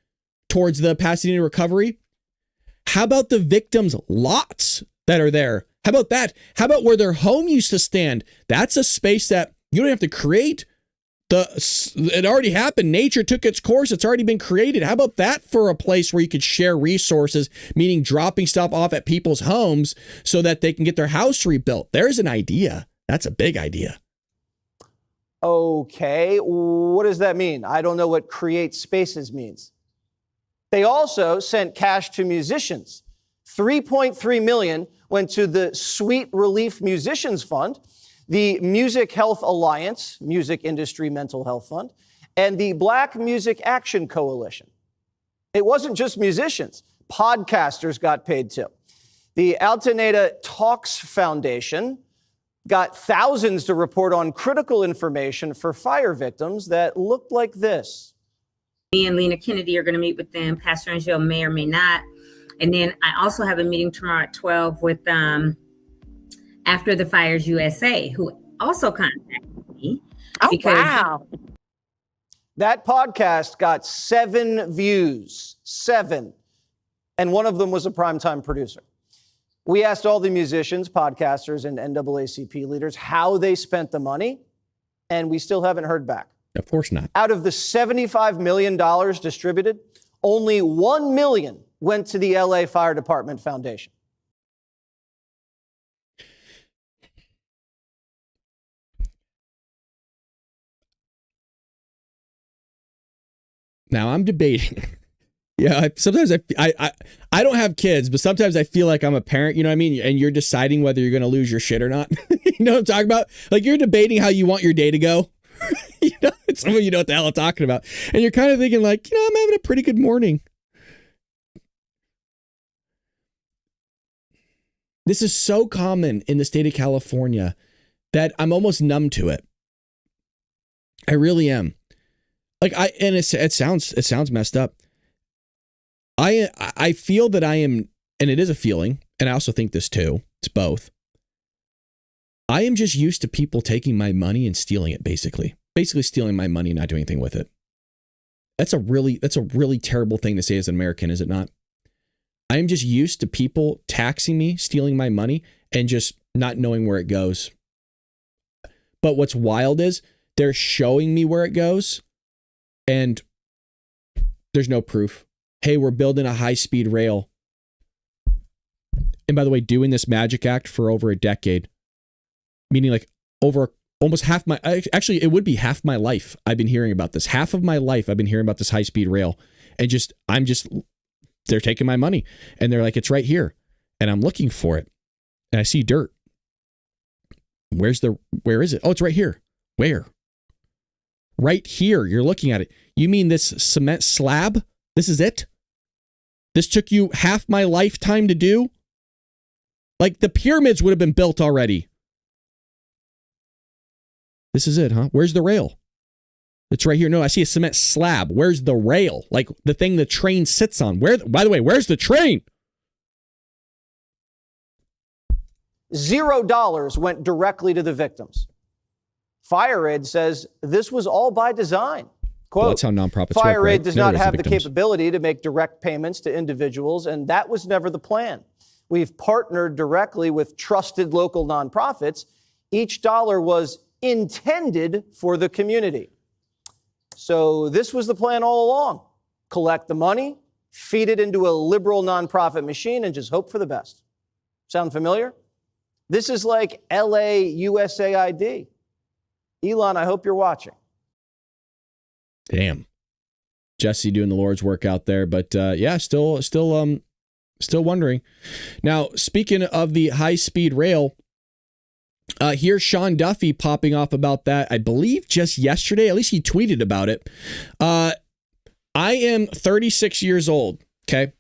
Speaker 1: towards the Pasadena recovery? How about the victims' lots that are there? How about that? How about where their home used to stand? That's a space that you don't have to create. It already happened. Nature took its course. It's already been created. How about that for a place where you could share resources, meaning dropping stuff off at people's homes so that they can get their house rebuilt? There's an idea. That's a big idea.
Speaker 8: Okay, what does that mean? I don't know what create spaces means. They also sent cash to musicians. $3.3 million went to the Sweet Relief Musicians Fund, the Music Health Alliance, Music Industry Mental Health Fund, and the Black Music Action Coalition. It wasn't just musicians. Podcasters got paid too. The Altaneda Talks Foundation got thousands to report on critical information for fire victims that looked like this.
Speaker 12: Me and Lena Kennedy are going to meet with them. Pastor Angel may or may not. And then I also have a meeting tomorrow at 12 with After the Fires USA, who also contacted me.
Speaker 4: Oh, wow.
Speaker 8: That podcast got 7 views, 7. And one of them was a primetime producer. We asked all the musicians, podcasters, and NAACP leaders how they spent the money, and we still haven't heard back.
Speaker 1: Of course not.
Speaker 8: Out of the $75 million distributed, only $1 million went to the LA Fire Department Foundation.
Speaker 1: Now I'm debating. Yeah, sometimes I don't have kids, but sometimes I feel like I'm a parent, you know what I mean? And you're deciding whether you're going to lose your shit or not. You know what I'm talking about? Like you're debating how you want your day to go. You know, some of you know what the hell I'm talking about. And you're kind of thinking like, you know, I'm having a pretty good morning. This is so common in the state of California that I'm almost numb to it. I really am. Like it sounds messed up. I feel that I am, and it is a feeling, and I also think this too, it's both. I am just used to people taking my money and stealing it, basically. basically stealing my money and not doing anything with it. That's a really terrible thing to say as an American, is it not? I'm just used to people taxing me, stealing my money, and just not knowing where it goes. But what's wild is they're showing me where it goes, and there's no proof. Hey, we're building a high-speed rail. And by the way, doing this magic act for over a decade, meaning like over almost half my, actually, it would be half my life I've been hearing about this. Half of my life I've been hearing about this high-speed rail. And they're taking my money. And they're like, it's right here. And I'm looking for it. And I see dirt. Where is it? Oh, it's right here. Where? Right here. You're looking at it. You mean this cement slab? This is it? This took you half my lifetime to do? Like the pyramids would have been built already. This is it, huh? Where's the rail? It's right here. No, I see a cement slab. Where's the rail? Like the thing the train sits on. By the way, where's the train?
Speaker 8: $0 went directly to the victims. FireAid says this was all by design. Quote,
Speaker 1: well, that's how nonprofits
Speaker 8: FireAid
Speaker 1: work, right?
Speaker 8: does not have the capability to make direct payments to individuals, and that was never the plan. We've partnered directly with trusted local nonprofits. Each dollar was intended for the community. So this was the plan all along. Collect the money, feed it into a liberal nonprofit machine, and just hope for the best. Sound familiar? This is like LA USAID. Elon, I hope you're watching.
Speaker 1: Damn. Jesse doing the Lord's work out there. But yeah, still wondering. Now, speaking of the high-speed rail, here's Sean Duffy popping off about that, I believe just yesterday. At least he tweeted about it. I am 36 years old, okay?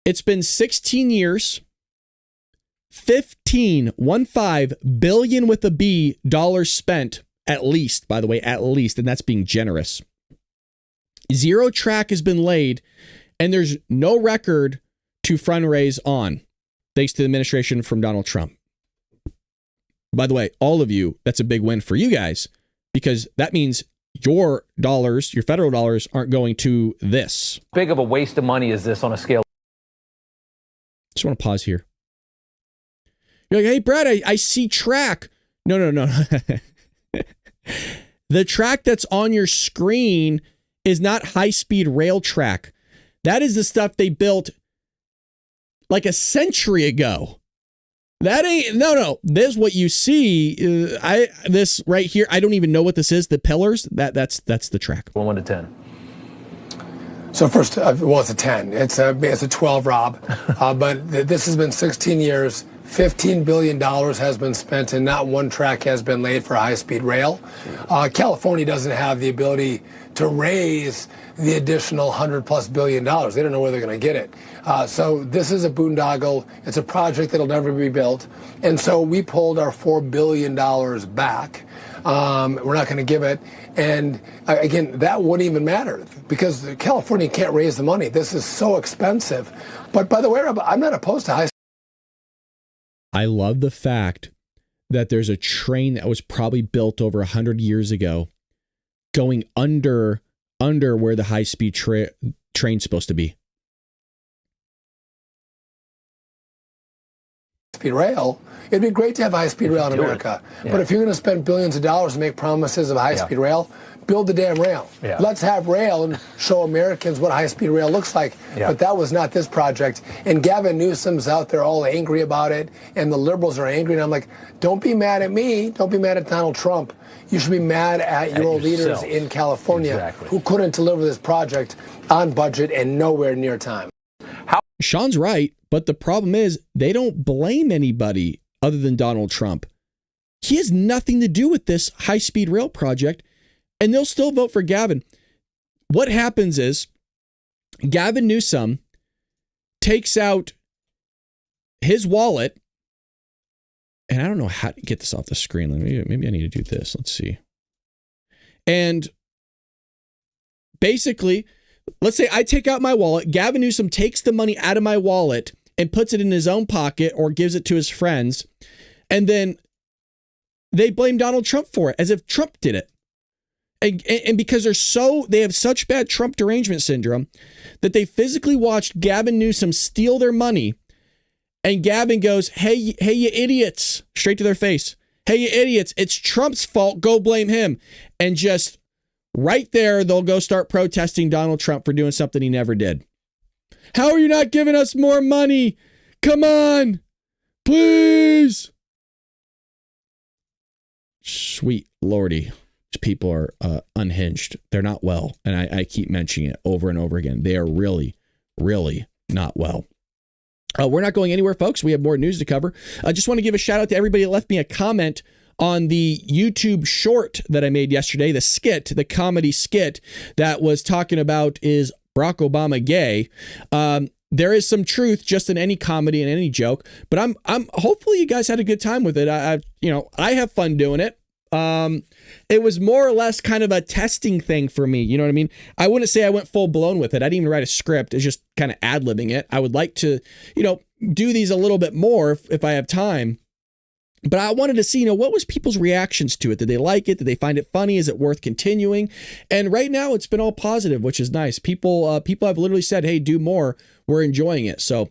Speaker 1: It's been 16 years, 15 billion with a B dollars spent, at least, by the way, at least, and that's being generous. Zero track has been laid, and there's no record to fundraise on, thanks to the administration from Donald Trump. By the way, all of you, that's a big win for you guys, because that means your dollars, your federal dollars, aren't going to this.
Speaker 13: How big of a waste of money is this on a scale?
Speaker 1: Just want to pause here. You're like, hey, Brad, I see track. No. The track that's on your screen is not high-speed rail track. That is the stuff they built like a century ago. That ain't, no. This what you see. This right here, I don't even know what this is. The pillars, that's the track.
Speaker 13: 1 to 10.
Speaker 14: So first, it's a 10. It's a 12, Rob. But this has been 16 years. $15 billion has been spent, and not one track has been laid for high-speed rail. California doesn't have the ability to raise the additional $100+ billion. They don't know where they're going to get it. So this is a boondoggle. It's a project that'll never be built. And so we pulled our $4 billion back. We're not going to give it. And again, that wouldn't even matter because California can't raise the money. This is so expensive. But by the way, I'm not opposed to high.
Speaker 1: I love the fact that there's a train that was probably built over 100 years ago going under where the high-speed train's supposed to be.
Speaker 14: High-speed rail. It'd be great to have high-speed rail in America. Yeah. But if you're going to spend billions of dollars to make promises of high-speed rail, build the damn rail. Yeah. Let's have rail and show Americans what high-speed rail looks like. Yeah. But that was not this project. And Gavin Newsom's out there all angry about it, and the liberals are angry. And I'm like, don't be mad at me. Don't be mad at Donald Trump. You should be mad at your leaders in California who couldn't deliver this project on budget and nowhere near time.
Speaker 1: Sean's right, but the problem is they don't blame anybody other than Donald Trump. He has nothing to do with this high-speed rail project, and they'll still vote for Gavin. What happens is Gavin Newsome takes out his wallet, and I don't know how to get this off the screen. Maybe I need to do this. Let's see. And basically, let's say I take out my wallet. Gavin Newsome takes the money out of my wallet and puts it in his own pocket or gives it to his friends. And then they blame Donald Trump for it, as if Trump did it. And because they have such bad Trump derangement syndrome that they physically watched Gavin Newsome steal their money. And Gavin goes, hey, you idiots, straight to their face. Hey, you idiots, it's Trump's fault. Go blame him. And just right there, they'll go start protesting Donald Trump for doing something he never did. How are you not giving us more money? Come on, please. Sweet Lordy. People are unhinged. They're not well. And I keep mentioning it over and over again. They are really, really not well. We're not going anywhere, folks. We have more news to cover. I just want to give a shout out to everybody that left me a comment on the YouTube short that I made yesterday, the comedy skit that was talking about, is Barack Obama gay? There is some truth just in any comedy and any joke, but I'm hopefully you guys had a good time with it. I have fun doing it. It was more or less kind of a testing thing for me. You know what I mean? I wouldn't say I went full blown with it. I didn't even write a script. It's just kind of ad-libbing it. I would like to, do these a little bit more if I have time. But I wanted to see, what was people's reactions to it? Did they like it? Did they find it funny? Is it worth continuing? And right now it's been all positive, which is nice. People have literally said, hey, do more. We're enjoying it. So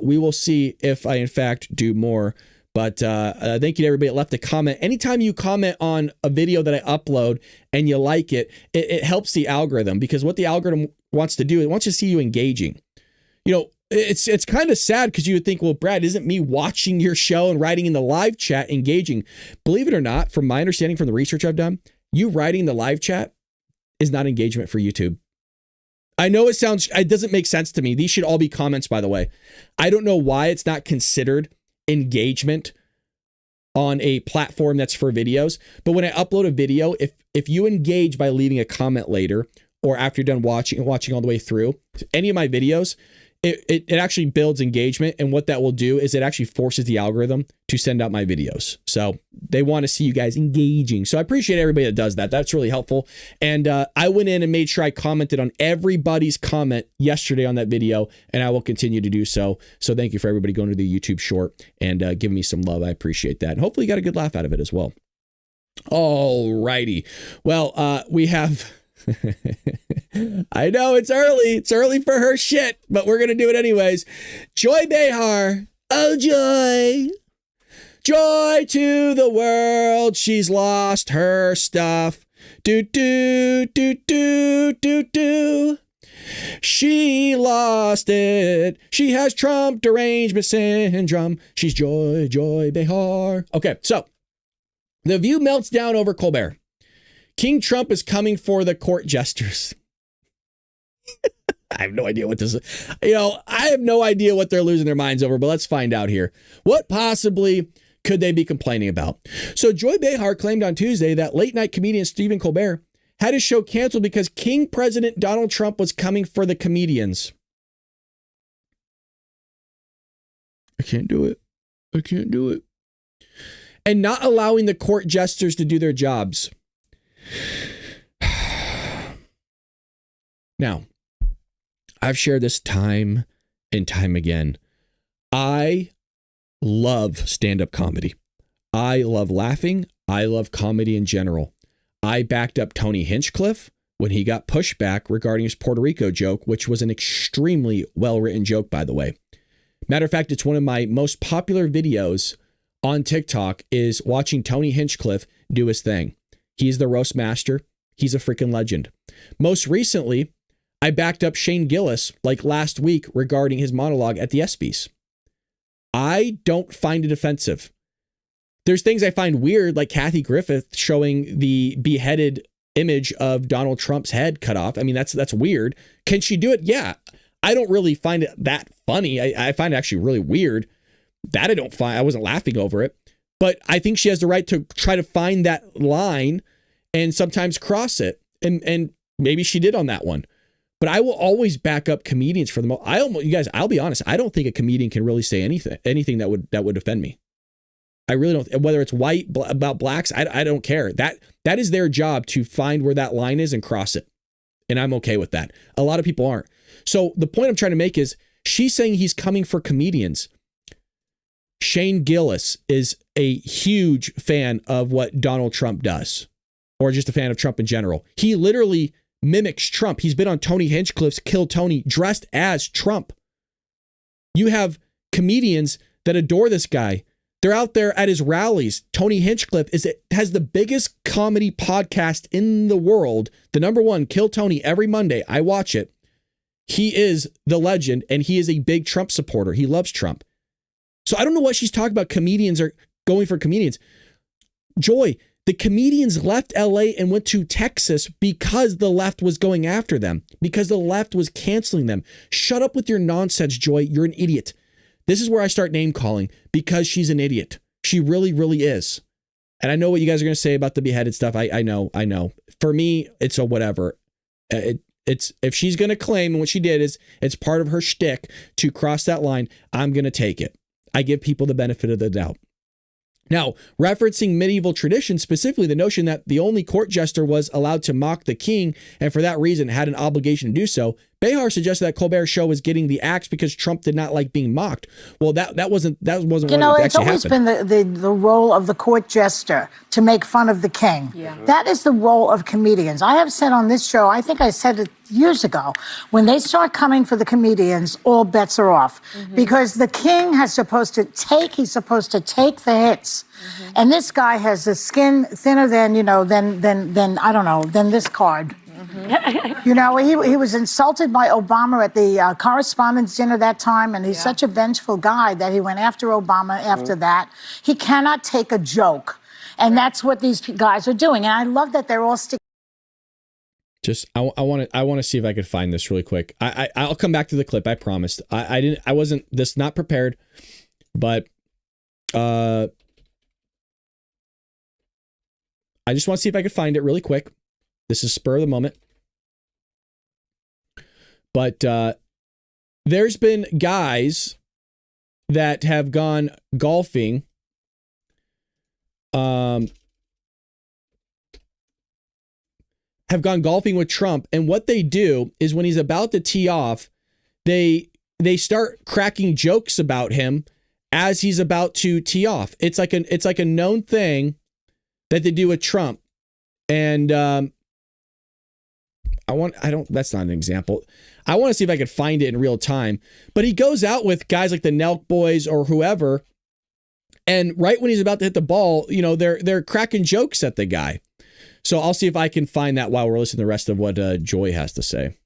Speaker 1: we will see if I in fact do more. But thank you to everybody that left a comment. Anytime you comment on a video that I upload and you like it, it helps the algorithm, because what the algorithm wants to do, it wants to see you engaging. It's kind of sad, because you would think, well, Brad, isn't me watching your show and writing in the live chat engaging? Believe it or not, from my understanding from the research I've done, you writing in the live chat is not engagement for YouTube. I know it doesn't make sense to me. These should all be comments, by the way. I don't know why it's not considered engagement on a platform that's for videos. But when I upload a video, if you engage by leaving a comment later, or after you're done watching all the way through any of my videos, it actually builds engagement. And what that will do is it actually forces the algorithm to send out my videos. So they want to see you guys engaging. So I appreciate everybody that does that. That's really helpful. And I went in and made sure I commented on everybody's comment yesterday on that video, and I will continue to do so. So thank you for everybody going to the YouTube short and giving me some love. I appreciate that. And hopefully you got a good laugh out of it as well. All righty. Well, we have... I know it's early. It's early for her shit, but we're going to do it anyways. Joy Behar. Oh, joy. Joy to the world. She's lost her stuff. Do, do, do, do, do, do. She lost it. She has Trump derangement syndrome. She's Joy Behar. Okay, so The View melts down over Colbert. King Trump is coming for the court jesters. I have no idea what this is. I have no idea what they're losing their minds over, but let's find out here. What possibly could they be complaining about? So Joy Behar claimed on Tuesday that late night comedian Stephen Colbert had his show canceled because King President Donald Trump was coming for the comedians. I can't do it. I can't do it. And not allowing the court jesters to do their jobs. Now, I've shared this time and time again. I love stand-up comedy. I love laughing. I love comedy in general. I backed up Tony Hinchcliffe when he got pushback regarding his Puerto Rico joke, which was an extremely well-written joke, by the way. Matter of fact, it's one of my most popular videos on TikTok is watching Tony Hinchcliffe do his thing. He's the roast master. He's a freaking legend. Most recently, I backed up Shane Gillis like last week regarding his monologue at the ESPYs. I don't find it offensive. There's things I find weird, like Kathy Griffith showing the beheaded image of Donald Trump's head cut off. I mean, that's weird. Can she do it? Yeah. I don't really find it that funny. I find it actually really weird. That I wasn't laughing over it. But I think she has the right to try to find that line and sometimes cross it. And maybe she did on that one. But I will always back up comedians for the most. You guys, I'll be honest. I don't think a comedian can really say anything that would offend me. I really don't. Whether it's white, about blacks, I don't care. That is their job to find where that line is and cross it. And I'm okay with that. A lot of people aren't. So the point I'm trying to make is she's saying he's coming for comedians. Shane Gillis is a huge fan of what Donald Trump does, or just a fan of Trump in general. He literally mimics Trump. He's been on Tony Hinchcliffe's Kill Tony dressed as Trump. You have comedians that adore this guy. They're out there at his rallies. Tony Hinchcliffe has the biggest comedy podcast in the world. The number one, Kill Tony, every Monday. I watch it. He is the legend, and he is a big Trump supporter. He loves Trump. So I don't know what she's talking about. Comedians are going for comedians. Joy, the comedians left LA and went to Texas because the left was going after them, because the left was canceling them. Shut up with your nonsense, Joy. You're an idiot. This is where I start name calling, because she's an idiot. She really, really is. And I know what you guys are going to say about the beheaded stuff. I know. For me, it's a whatever. It's if she's going to claim, and what she did is it's part of her shtick to cross that line, I'm going to take it. I give people the benefit of the doubt. Now, referencing medieval tradition, specifically the notion that the only court jester was allowed to mock the king, and for that reason had an obligation to do so, Behar suggested that Colbert's show was getting the axe because Trump did not like being mocked. Well, that wasn't what
Speaker 15: it's
Speaker 1: actually
Speaker 15: always
Speaker 1: happened.
Speaker 15: been the role of the court jester to make fun of the king. Yeah. That is the role of comedians. I have said on this show, I think I said it years ago, when they start coming for the comedians, all bets are off. Because the king he's supposed to take the hits. And this guy has the skin thinner than this card. You know, he was insulted by Obama at the correspondents' dinner that time, and he's such a vengeful guy that he went after Obama after that. He cannot take a joke, and that's what these guys are doing. And I love that they're all sticking.
Speaker 1: I want to see if I could find this really quick. I'll come back to the clip. I promised. I wasn't not prepared, but I just want to see if I could find it really quick. This is spur of the moment. But there's been guys that have gone golfing. Have gone golfing with Trump, and what they do is when he's about to tee off, they start cracking jokes about him as he's about to tee off. It's like a known thing that they do with Trump, and that's not an example. I want to see if I could find it in real time. But he goes out with guys like the Nelk Boys or whoever, and right when he's about to hit the ball, they're cracking jokes at the guy. So I'll see if I can find that while we're listening to the rest of what Joy has to say.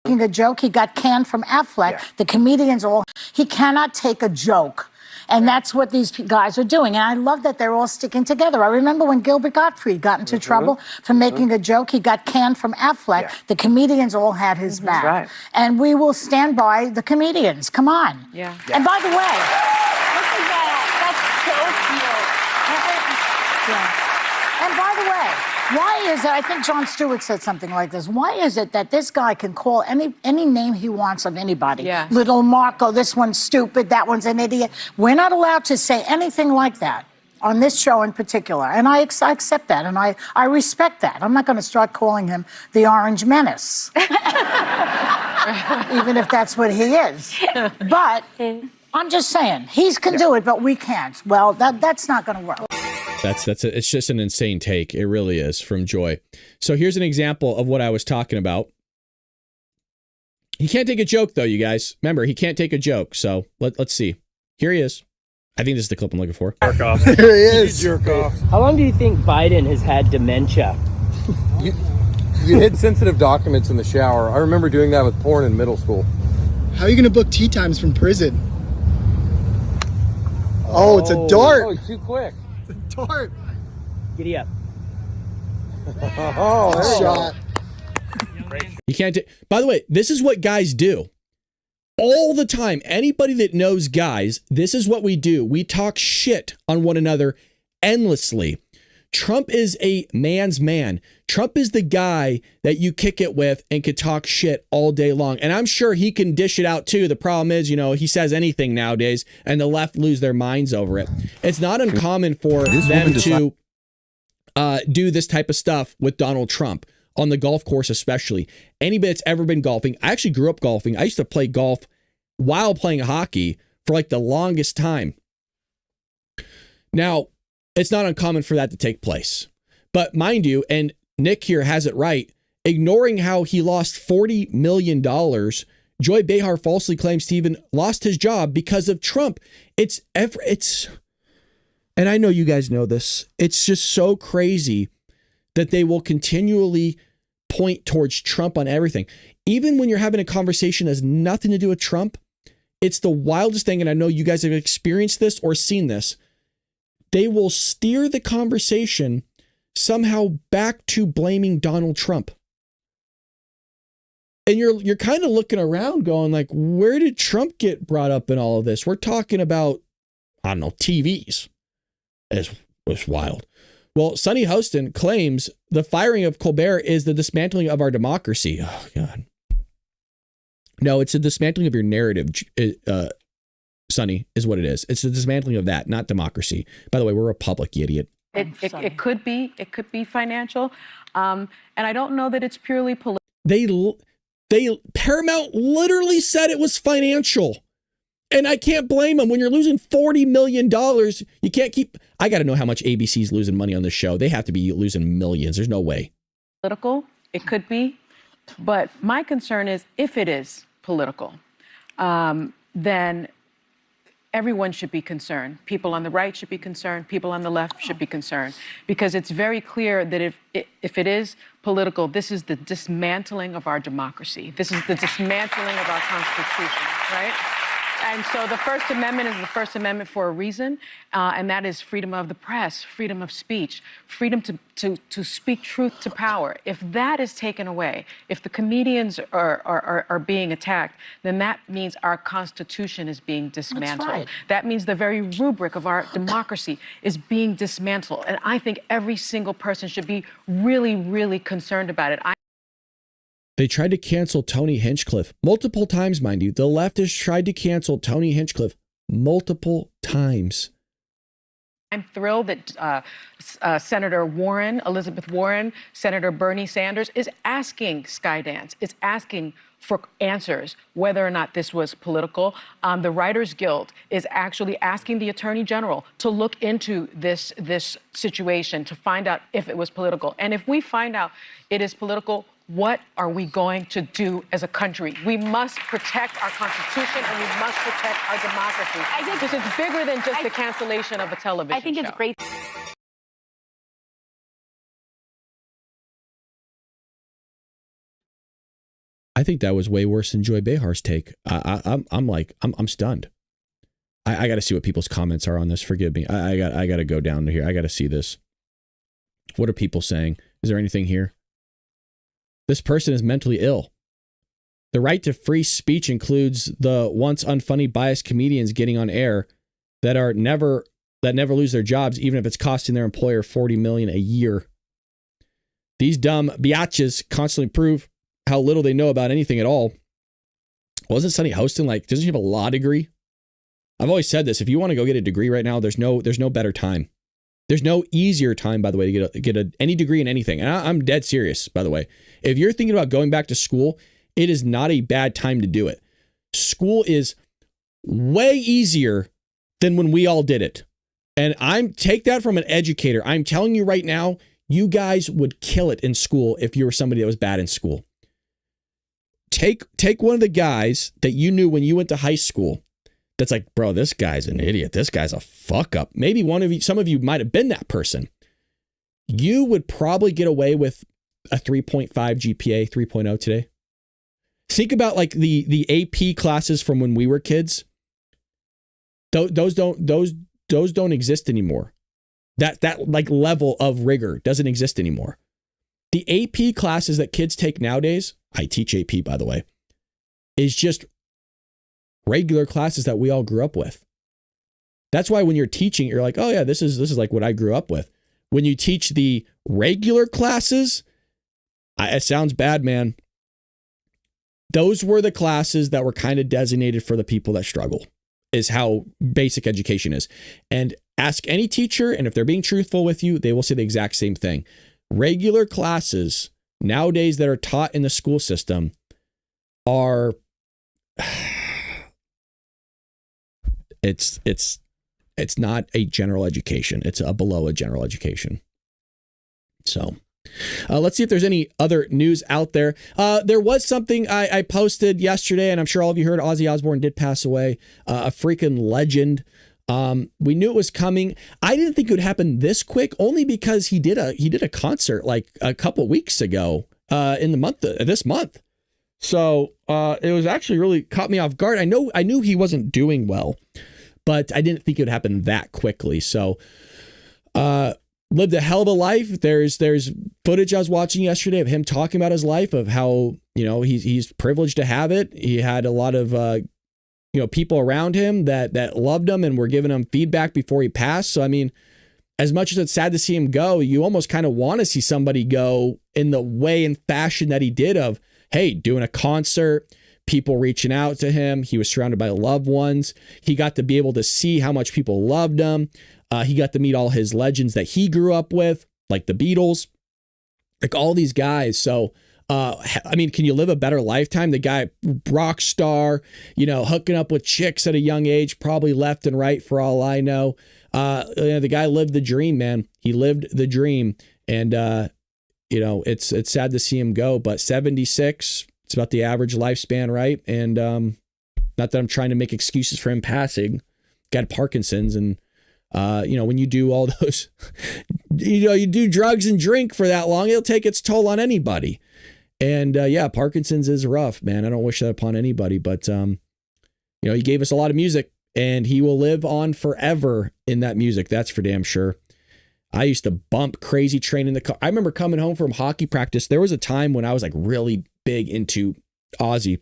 Speaker 15: A joke, he got canned from Affleck. Yeah. The comedians he cannot take a joke. And that's what these guys are doing. And I love that they're all sticking together. I remember when Gilbert Gottfried got into trouble for making a joke. He got canned from Affleck. Yeah. The comedians all had his back. Right. And we will stand by the comedians. Come on. Yeah. And by the way, look at that. That's so cute. Yeah. And by the way, why is it, I think Jon Stewart said something like this, why is it that this guy can call any name he wants of anybody? Yeah. Little Marco, this one's stupid, that one's an idiot. We're not allowed to say anything like that on this show in particular. And I accept that, and I respect that. I'm not going to start calling him the Orange Menace, even if that's what he is. But I'm just saying, he can do it, but we can't. Well, that's not going to work.
Speaker 1: It's just an insane take. It really is, from Joy. So here's an example of what I was talking about. He can't take a joke, though, you guys. Remember, he can't take a joke. So let's see. Here he is. I think this is the clip I'm looking for.
Speaker 16: Jerk off.
Speaker 1: Here he is.
Speaker 16: Jerk off.
Speaker 17: How long do you think Biden has had dementia?
Speaker 18: You hid sensitive documents in the shower. I remember doing that with porn in middle school.
Speaker 19: How are you going to book tea times from prison? Oh, it's a dart.
Speaker 18: Oh, too quick.
Speaker 19: Dart.
Speaker 17: Giddy up.
Speaker 18: Oh, there you
Speaker 19: shot.
Speaker 1: You can't. By the way, this is what guys do all the time. Anybody that knows guys, this is what we do. We talk shit on one another endlessly. Trump is a man's man. Trump is the guy that you kick it with and could talk shit all day long. And I'm sure he can dish it out too. The problem is, he says anything nowadays and the left lose their minds over it. It's not uncommon for them to do this type of stuff with Donald Trump on the golf course, especially. Anybody that's ever been golfing. I actually grew up golfing. I used to play golf while playing hockey for like the longest time. Now, it's not uncommon for that to take place. But mind you, and Nick here has it right, ignoring how he lost $40 million, Joy Behar falsely claims Stephen lost his job because of Trump. It's, and I know you guys know this, it's just so crazy that they will continually point towards Trump on everything. Even when you're having a conversation that has nothing to do with Trump, it's the wildest thing, and I know you guys have experienced this or seen this. They will steer the conversation somehow back to blaming Donald Trump. And you're kind of looking around going like, where did Trump get brought up in all of this? We're talking about, I don't know, TVs. It was wild. Well, Sonny Hostin claims the firing of Colbert is the dismantling of our democracy. Oh, God. No, it's a dismantling of your narrative, Sonny, is what it is. It's the dismantling of that, not democracy. By the way, we're a republic, you idiot.
Speaker 16: It could be financial. And I don't know that it's purely political.
Speaker 1: Paramount literally said it was financial. And I can't blame them. When you're losing $40 million, you can't keep. I got to know how much ABC's losing money on this show. They have to be losing millions. There's no way.
Speaker 16: Political, it could be. But my concern is if it is political, then everyone should be concerned. People on the right should be concerned. People on the left should be concerned. Because it's very clear that if it is political, this is the dismantling of our democracy. This is the dismantling of our Constitution, right? And so the First Amendment is the First Amendment for a reason, and that is freedom of the press, freedom of speech, freedom to speak truth to power. If that is taken away, if the comedians are being attacked, then that means our Constitution is being dismantled. That's right. That means the very rubric of our democracy is being dismantled. And I think every single person should be really, really concerned about it.
Speaker 1: They tried to cancel Tony Hinchcliffe multiple times, mind you. The leftists tried to cancel Tony Hinchcliffe multiple times.
Speaker 16: I'm thrilled that Senator Warren, Elizabeth Warren, Senator Bernie Sanders is asking Skydance, is asking for answers, whether or not this was political. The Writers Guild is actually asking the Attorney General to look into this situation to find out if it was political. And if we find out it is political, what are we going to do as a country? We must protect our Constitution and we must protect our democracy. I think this is bigger than just the cancellation of a television show. I think it's great.
Speaker 1: I think that was way worse than Joy Behar's take. I'm stunned. I got to see what people's comments are on this. Forgive me. I got to go down to here. I got to see this. What are people saying? Is there anything here? This person is mentally ill. The right to free speech includes the once unfunny biased comedians getting on air that never lose their jobs, even if it's costing their employer $40 million a year. These dumb biatches constantly prove how little they know about anything at all. Wasn't Sonny Hostin doesn't he have a law degree? I've always said this. If you want to go get a degree right now, there's no better time. There's no easier time, by the way, to get any degree in anything. And I'm dead serious, by the way. If you're thinking about going back to school, it is not a bad time to do it. School is way easier than when we all did it. And take that from an educator. I'm telling you right now, you guys would kill it in school if you were somebody that was bad in school. Take one of the guys that you knew when you went to high school. That's like, bro, this guy's an idiot. This guy's a fuck up. Maybe some of you might have been that person. You would probably get away with a 3.5 GPA, 3.0 today. Think about the AP classes from when we were kids. Those don't exist anymore. That level of rigor doesn't exist anymore. The AP classes that kids take nowadays, I teach AP, by the way, is just regular classes that we all grew up with. That's why when you're teaching, you're like, oh yeah, this is like what I grew up with. When you teach the regular classes, it sounds bad, man. Those were the classes that were kind of designated for the people that struggle, is how basic education is. And ask any teacher, and if they're being truthful with you, they will say the exact same thing. Regular classes nowadays that are taught in the school system are It's not a general education. It's a below a general education. So let's see if there's any other news out there. There was something I posted yesterday, and I'm sure all of you heard Ozzy Osbourne did pass away. A freaking legend. We knew it was coming. I didn't think it would happen this quick, only because he did a concert like a couple weeks ago in this month. So it was actually really caught me off guard. I knew he wasn't doing well, but I didn't think it would happen that quickly. So lived a hell of a life. There's footage I was watching yesterday of him talking about his life, of how, he's privileged to have it. He had a lot of people around him that loved him and were giving him feedback before he passed. So, I mean, as much as it's sad to see him go, you almost kind of want to see somebody go in the way and fashion that he did, of, hey, doing a concert, people reaching out to him. He was surrounded by loved ones. He got to be able to see how much people loved him. He got to meet all his legends that he grew up with, like the Beatles, like all these guys. So, I mean, can you live a better lifetime? The guy, rock star, hooking up with chicks at a young age, probably left and right for all I know. The guy lived the dream, man. He lived the dream. And, it's sad to see him go, but 76, it's about the average lifespan, right? And not that I'm trying to make excuses for him passing. Got Parkinson's, and when you do all those, you do drugs and drink for that long, it'll take its toll on anybody. And Parkinson's is rough, man. I don't wish that upon anybody, but he gave us a lot of music, and he will live on forever in that music. That's for damn sure. I used to bump Crazy Train in the car. I remember coming home from hockey practice. There was a time when I was like really big into Ozzy,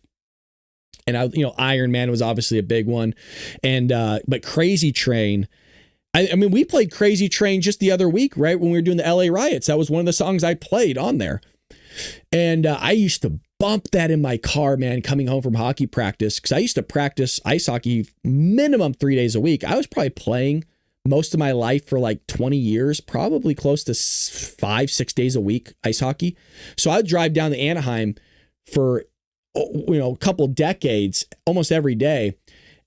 Speaker 1: and Iron Man was obviously a big one. And, but Crazy Train, I mean, we played Crazy Train just the other week, right? When we were doing the LA riots, that was one of the songs I played on there. And I used to bump that in my car, man, coming home from hockey practice, because I used to practice ice hockey minimum 3 days a week. I was probably playing most of my life for like 20 years, probably close to 5-6 days a week ice hockey. So I'd drive down to Anaheim for, a couple decades, almost every day.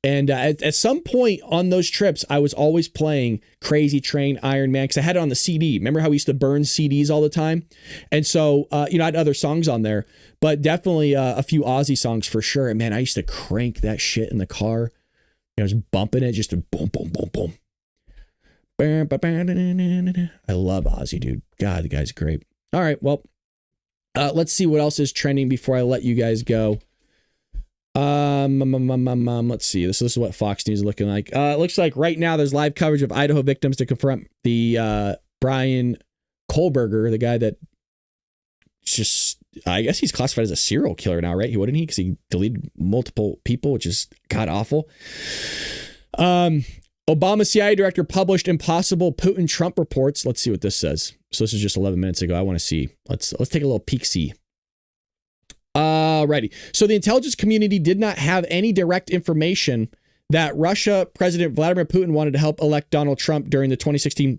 Speaker 1: And at some point on those trips, I was always playing Crazy Train, Iron Man, because I had it on the CD. Remember how we used to burn CDs all the time? And so, I had other songs on there, but definitely a few Ozzy songs for sure. And man, I used to crank that shit in the car. I was bumping it, just a boom, boom, boom, boom. I love Ozzy, dude. God, the guy's great. All right, well, let's see what else is trending before I let you guys go. Let's see. This is what Fox News is looking like. It looks like right now there's live coverage of Idaho victims to confront the Brian Kohlberger, the guy that I guess he's classified as a serial killer now, right? Wouldn't he? Because he deleted multiple people, which is god awful. Obama CIA director published impossible Putin-Trump reports. Let's see what this says. So this is just 11 minutes ago. I want to see. Let's take a little peek-see. Righty. So the intelligence community did not have any direct information that Russia President Vladimir Putin wanted to help elect Donald Trump during the 2016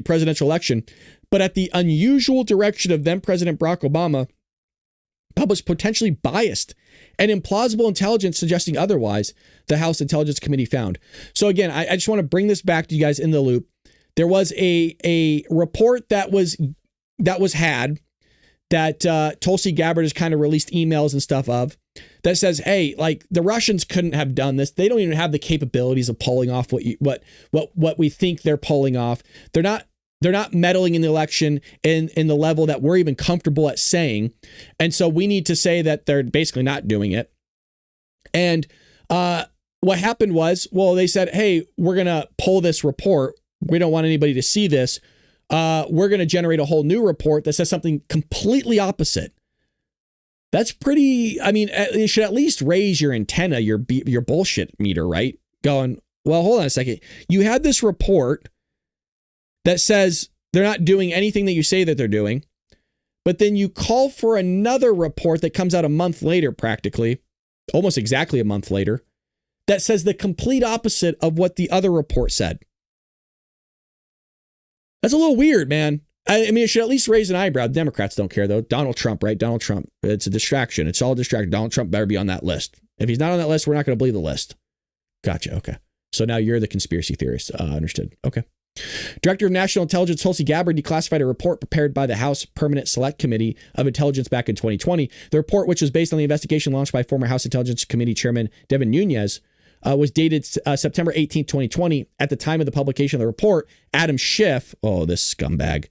Speaker 1: presidential election, but at the unusual direction of then President Barack Obama, published potentially biased and implausible intelligence suggesting otherwise, the House Intelligence Committee found. So again, I just want to bring this back to you guys in the loop. There was a report that had that Tulsi Gabbard has kind of released emails and stuff of, that says, hey, like the Russians couldn't have done this. They don't even have the capabilities of pulling off what we think they're pulling off. They're not meddling in the election in the level that we're even comfortable at saying. And so we need to say that they're basically not doing it. And what happened was, well, they said, hey, we're going to pull this report. We don't want anybody to see this. We're going to generate a whole new report that says something completely opposite. That's pretty, I mean, you should at least raise your antenna, your bullshit meter, right? Going, well, hold on a second. You had this report that says they're not doing anything that you say that they're doing, but then you call for another report that comes out a month later, practically, almost exactly a month later, that says the complete opposite of what the other report said. That's a little weird, man. I mean, it should at least raise an eyebrow. Democrats don't care, though. Donald Trump, right? Donald Trump. It's a distraction. It's all a distraction. Donald Trump better be on that list. If he's not on that list, we're not going to believe the list. Gotcha. Okay. So now you're the conspiracy theorist. Understood. Okay. Director of National Intelligence Tulsi Gabbard declassified a report prepared by the House Permanent Select Committee of Intelligence back in 2020. The report, which was based on the investigation launched by former House Intelligence Committee Chairman Gavin Nunez, was dated September 18, 2020. At the time of the publication of the report, Adam Schiff, oh, this scumbag.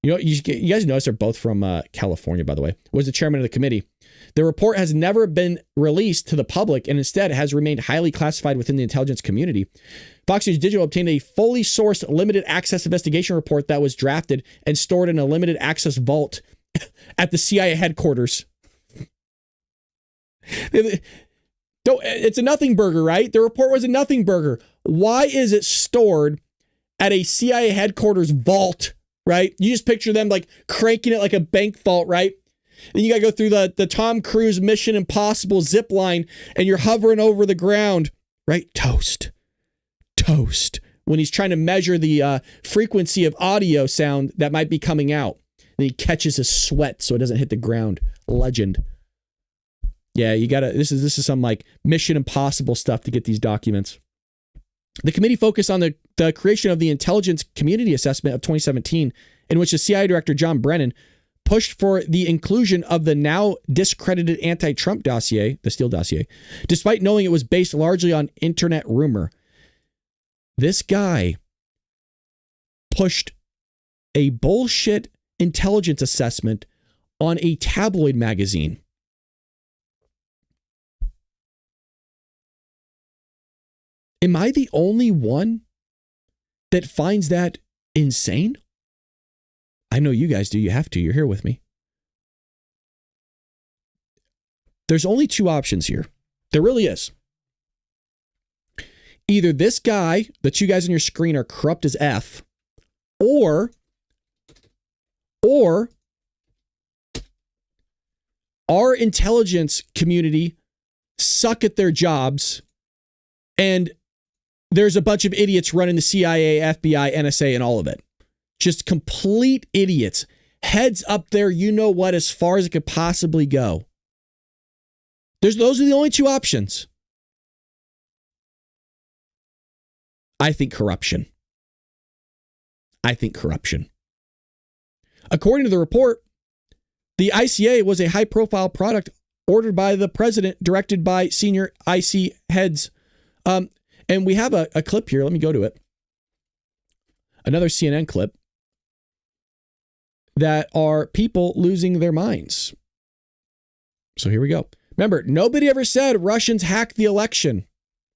Speaker 1: You know, you guys notice they're both from California, by the way, was the chairman of the committee. The report has never been released to the public and instead has remained highly classified within the intelligence community. Fox News Digital obtained a fully sourced limited access investigation report that was drafted and stored in a limited access vault at the CIA headquarters. It's a nothing burger, right? The report was a nothing burger. Why is it stored at a CIA headquarters vault, right? You just picture them like cranking it like a bank vault, right? And you got to go through the Tom Cruise Mission Impossible zip line and you're hovering over the ground, right? Toast. When he's trying to measure the frequency of audio sound that might be coming out. And he catches his sweat so it doesn't hit the ground. Legend. Yeah, you gotta, this is some like Mission Impossible stuff to get these documents. The committee focused on the creation of the Intelligence Community Assessment of 2017, in which the CIA Director John Brennan pushed for the inclusion of the now discredited anti-Trump dossier, the Steele dossier, despite knowing it was based largely on internet rumor. This guy pushed a bullshit intelligence assessment on a tabloid magazine. Am I the only one that finds that insane? I know you guys do. You have to. You're here with me. There's only two options here. There really is. Either this guy, the two guys on your screen, are corrupt as F, or our intelligence community suck at their jobs and there's a bunch of idiots running the CIA, FBI, NSA, and all of it. Just complete idiots. Heads up there, you know what, as far as it could possibly go. Those are the only two options. I think corruption. According to the report, the ICA was a high-profile product ordered by the president, directed by senior IC heads. And we have a clip here. Let me go to it. Another CNN clip that are people losing their minds. So here we go. Remember, nobody ever said Russians hacked the election.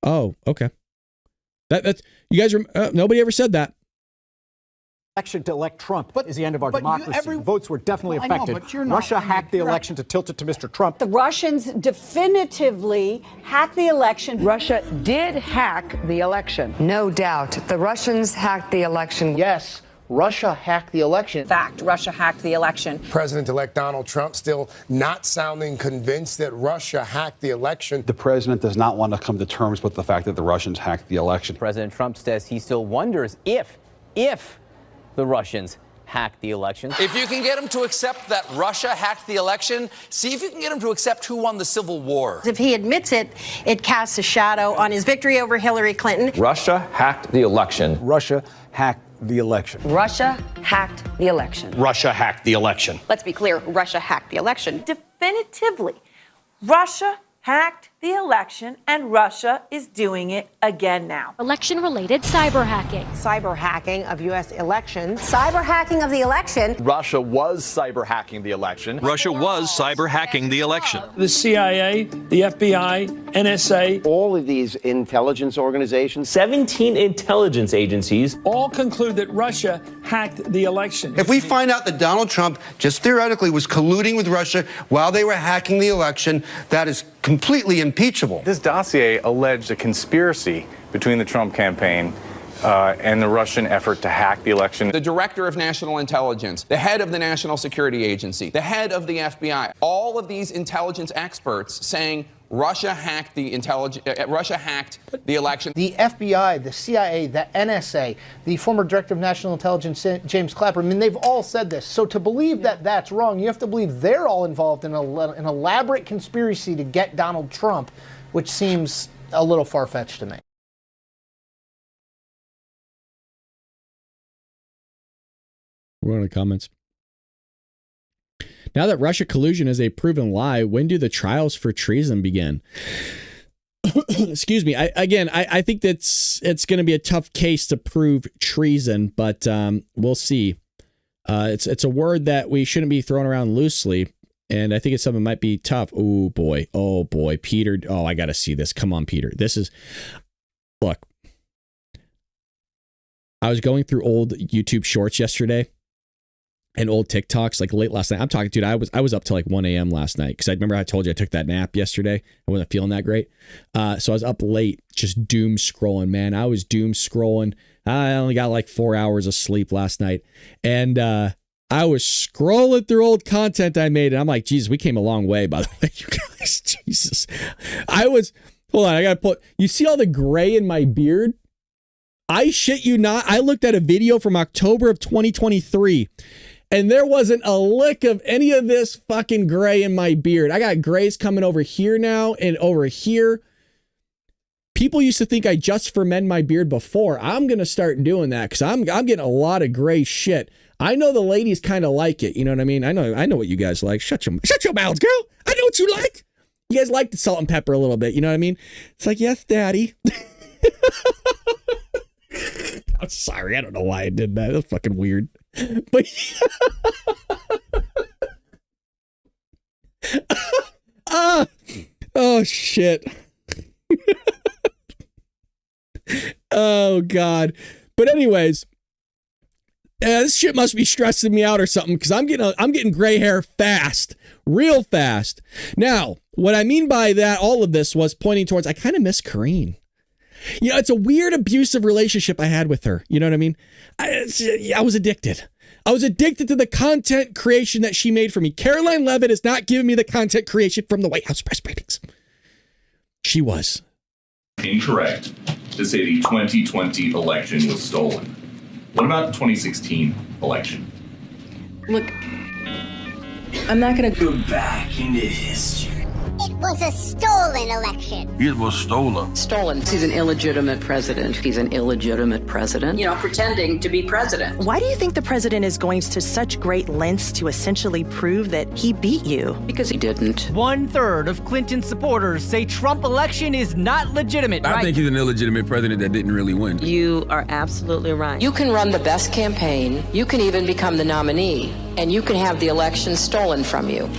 Speaker 1: Oh, okay. That's you guys. Nobody ever said that.
Speaker 20: Election to elect Trump is the end of our democracy. Votes were definitely affected. Russia hacked the election to tilt it to Mr. Trump.
Speaker 21: The Russians definitively hacked the election. Russia did hack the election.
Speaker 22: No doubt. The Russians hacked the election.
Speaker 23: Yes, Russia hacked the election.
Speaker 21: Fact, Russia hacked the election.
Speaker 24: President-elect Donald Trump still not sounding convinced that Russia hacked the election.
Speaker 25: The president does not want to come to terms with the fact that the Russians hacked the election.
Speaker 26: President Trump says he still wonders if the Russians hacked the election.
Speaker 27: If you can get him to accept that Russia hacked the election, see if you can get him to accept who won the Civil War.
Speaker 21: If he admits it, it casts a shadow on his victory over Hillary Clinton.
Speaker 25: Russia hacked the election. Russia hacked the election.
Speaker 22: Russia hacked the election.
Speaker 25: Russia hacked the election.
Speaker 21: Let's be clear, Russia hacked the election. Definitively, Russia hacked the election, and Russia is doing it again now.
Speaker 28: Election-related cyber hacking.
Speaker 21: Cyber hacking of U.S. elections.
Speaker 22: Cyber hacking of the election.
Speaker 25: Russia was cyber hacking the election.
Speaker 29: Russia was cyber hacking the election.
Speaker 30: The CIA, the FBI, NSA.
Speaker 31: All of these intelligence organizations.
Speaker 32: 17 intelligence agencies.
Speaker 30: All conclude that Russia hacked the election.
Speaker 33: If we find out that Donald Trump just theoretically was colluding with Russia while they were hacking the election, that is completely impeachable.
Speaker 34: This dossier alleged a conspiracy between the Trump campaign and the Russian effort to hack the election.
Speaker 35: The director of national intelligence, the head of the National Security Agency, the head of the FBI, all of these intelligence experts saying Russia hacked the election.
Speaker 23: The FBI, the CIA, the NSA, the former director of national intelligence, James Clapper, I mean, they've all said this. So to believe that that's wrong, you have to believe they're all involved in an elaborate conspiracy to get Donald Trump, which seems a little far-fetched to me.
Speaker 1: We're going to comments. Now that Russia collusion is a proven lie, when do the trials for treason begin? Excuse me. I think it's going to be a tough case to prove treason, but we'll see. It's a word that we shouldn't be throwing around loosely, and I think it's something that might be tough. Oh boy, Peter. Oh, I got to see this. Come on, Peter. Look. I was going through old YouTube shorts yesterday and old TikToks like late last night. I'm talking, dude, I was up till like 1 a.m. last night because I remember I told you I took that nap yesterday. I wasn't feeling that great. So I was up late just doom scrolling, man. I was doom scrolling. I only got like 4 hours of sleep last night. And I was scrolling through old content I made. And I'm like, Jesus, we came a long way, by the way, you guys. Jesus. Hold on, I got to put, you see all the gray in my beard? I shit you not. I looked at a video from October of 2023 and there wasn't a lick of any of this fucking gray in my beard. I got grays coming over here now and over here. People used to think I just fermented my beard before. I'm going to start doing that because I'm getting a lot of gray shit. I know the ladies kind of like it. You know what I mean? I know what you guys like. Shut your mouths, girl. I know what you like. You guys like the salt and pepper a little bit. You know what I mean? It's like, yes, daddy. I'm sorry. I don't know why I did that. That's fucking weird. But oh shit. Oh God. But anyways, this shit must be stressing me out or something because I'm getting gray hair fast, real fast. Now, what I mean by that, all of this was pointing towards I kind of miss Karine. You know, it's a weird abusive relationship I had with her. You know what I mean? I was addicted. I was addicted to the content creation that she made for me. Caroline Leavitt is not giving me the content creation from the White House press briefings. She was.
Speaker 2: Incorrect to say the 2020 election was stolen. What about the 2016 election?
Speaker 3: Look, I'm not going to
Speaker 2: go back into history.
Speaker 4: It was a stolen election.
Speaker 2: It was stolen.
Speaker 3: Stolen. He's an illegitimate president. He's an illegitimate president. You know, pretending to be president.
Speaker 5: Why do you think the president is going to such great lengths to essentially prove that he beat you?
Speaker 3: Because he didn't.
Speaker 6: 1/3 of Clinton supporters say Trump election is not legitimate.
Speaker 7: I think he's an illegitimate president that didn't really win.
Speaker 3: You are absolutely right. You can run the best campaign. You can even become the nominee. And you can have the election stolen from you.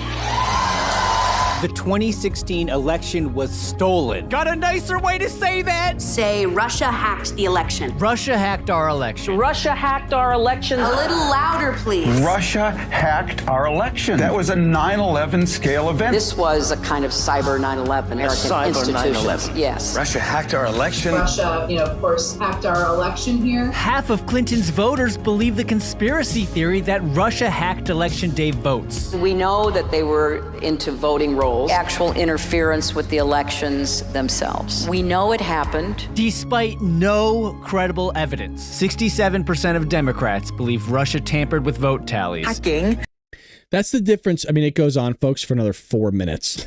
Speaker 6: The 2016 election was stolen. Got a nicer way to say that?
Speaker 4: Say Russia hacked the election.
Speaker 6: Russia hacked our election.
Speaker 3: Russia hacked our elections. A little louder, please.
Speaker 7: Russia hacked our election. That was a 9/11 scale event.
Speaker 3: This was a kind of cyber 9/11. American institutions. Yes.
Speaker 7: Russia hacked our election.
Speaker 5: Russia, of course, hacked our election here.
Speaker 6: Half of Clinton's voters believe the conspiracy theory that Russia hacked election day votes.
Speaker 3: We know that they were into voting rolls. Actual interference with the elections themselves. We know it happened.
Speaker 6: Despite no credible evidence, 67% of Democrats believe Russia tampered with vote tallies.
Speaker 3: Hacking.
Speaker 1: That's the difference. I mean, it goes on, folks, for another 4 minutes.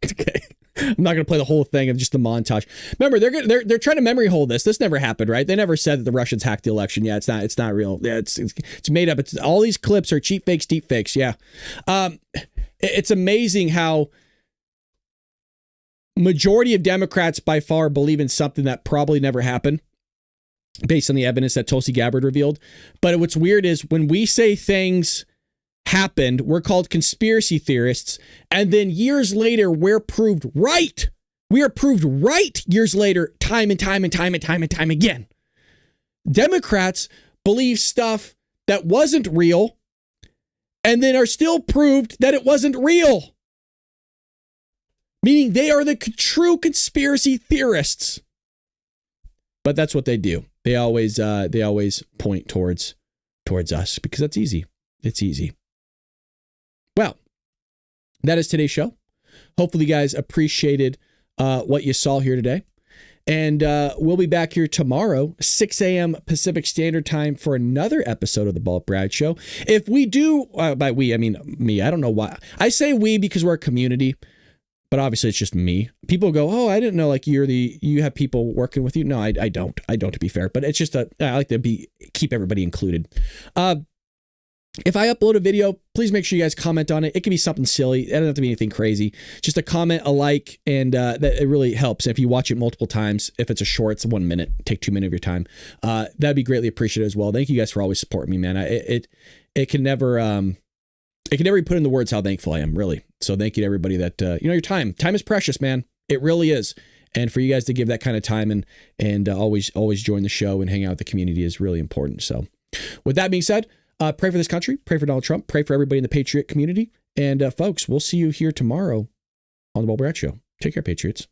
Speaker 1: Okay. I'm not going to play the whole thing of just the montage. Remember, they're trying to memory hold this. This never happened, right? They never said that the Russians hacked the election. Yeah, it's not real. Yeah, it's made up. It's all these clips are cheap fakes, deep fakes. Yeah. It's amazing how majority of Democrats by far believe in something that probably never happened based on the evidence that Tulsi Gabbard revealed. But what's weird is when we say things happened, we're called conspiracy theorists. And then years later, we're proved right. We are proved right years later, time and time again. Democrats believe stuff that wasn't real and then are still proved that it wasn't real. Meaning they are the true conspiracy theorists. But that's what they do. They always point towards us because that's easy. It's easy. Well, that is today's show. Hopefully you guys appreciated what you saw here today. And we'll be back here tomorrow, 6 a.m. Pacific Standard Time for another episode of the Bald Brad Show. If we do, by we, I mean me. I don't know why. I say we because we're a community. But obviously it's just me. People go, oh, I didn't know like you have people working with you. No, I don't. I don't, to be fair. But it's just I like to keep everybody included. If I upload a video, please make sure you guys comment on it. It can be something silly. It doesn't have to be anything crazy. Just a comment, a like, and that it really helps. If you watch it multiple times, if it's a short, it's 1 minute, take 2 minutes of your time. That'd be greatly appreciated as well. Thank you guys for always supporting me, man. It can never be put into words how thankful I am, really. So thank you to everybody that your time is precious, man. It really is. And for you guys to give that kind of time and always join the show and hang out with the community is really important. So with that being said, pray for this country, pray for Donald Trump, pray for everybody in the Patriot community. And folks, we'll see you here tomorrow on the Bob Brad Show. Take care, Patriots.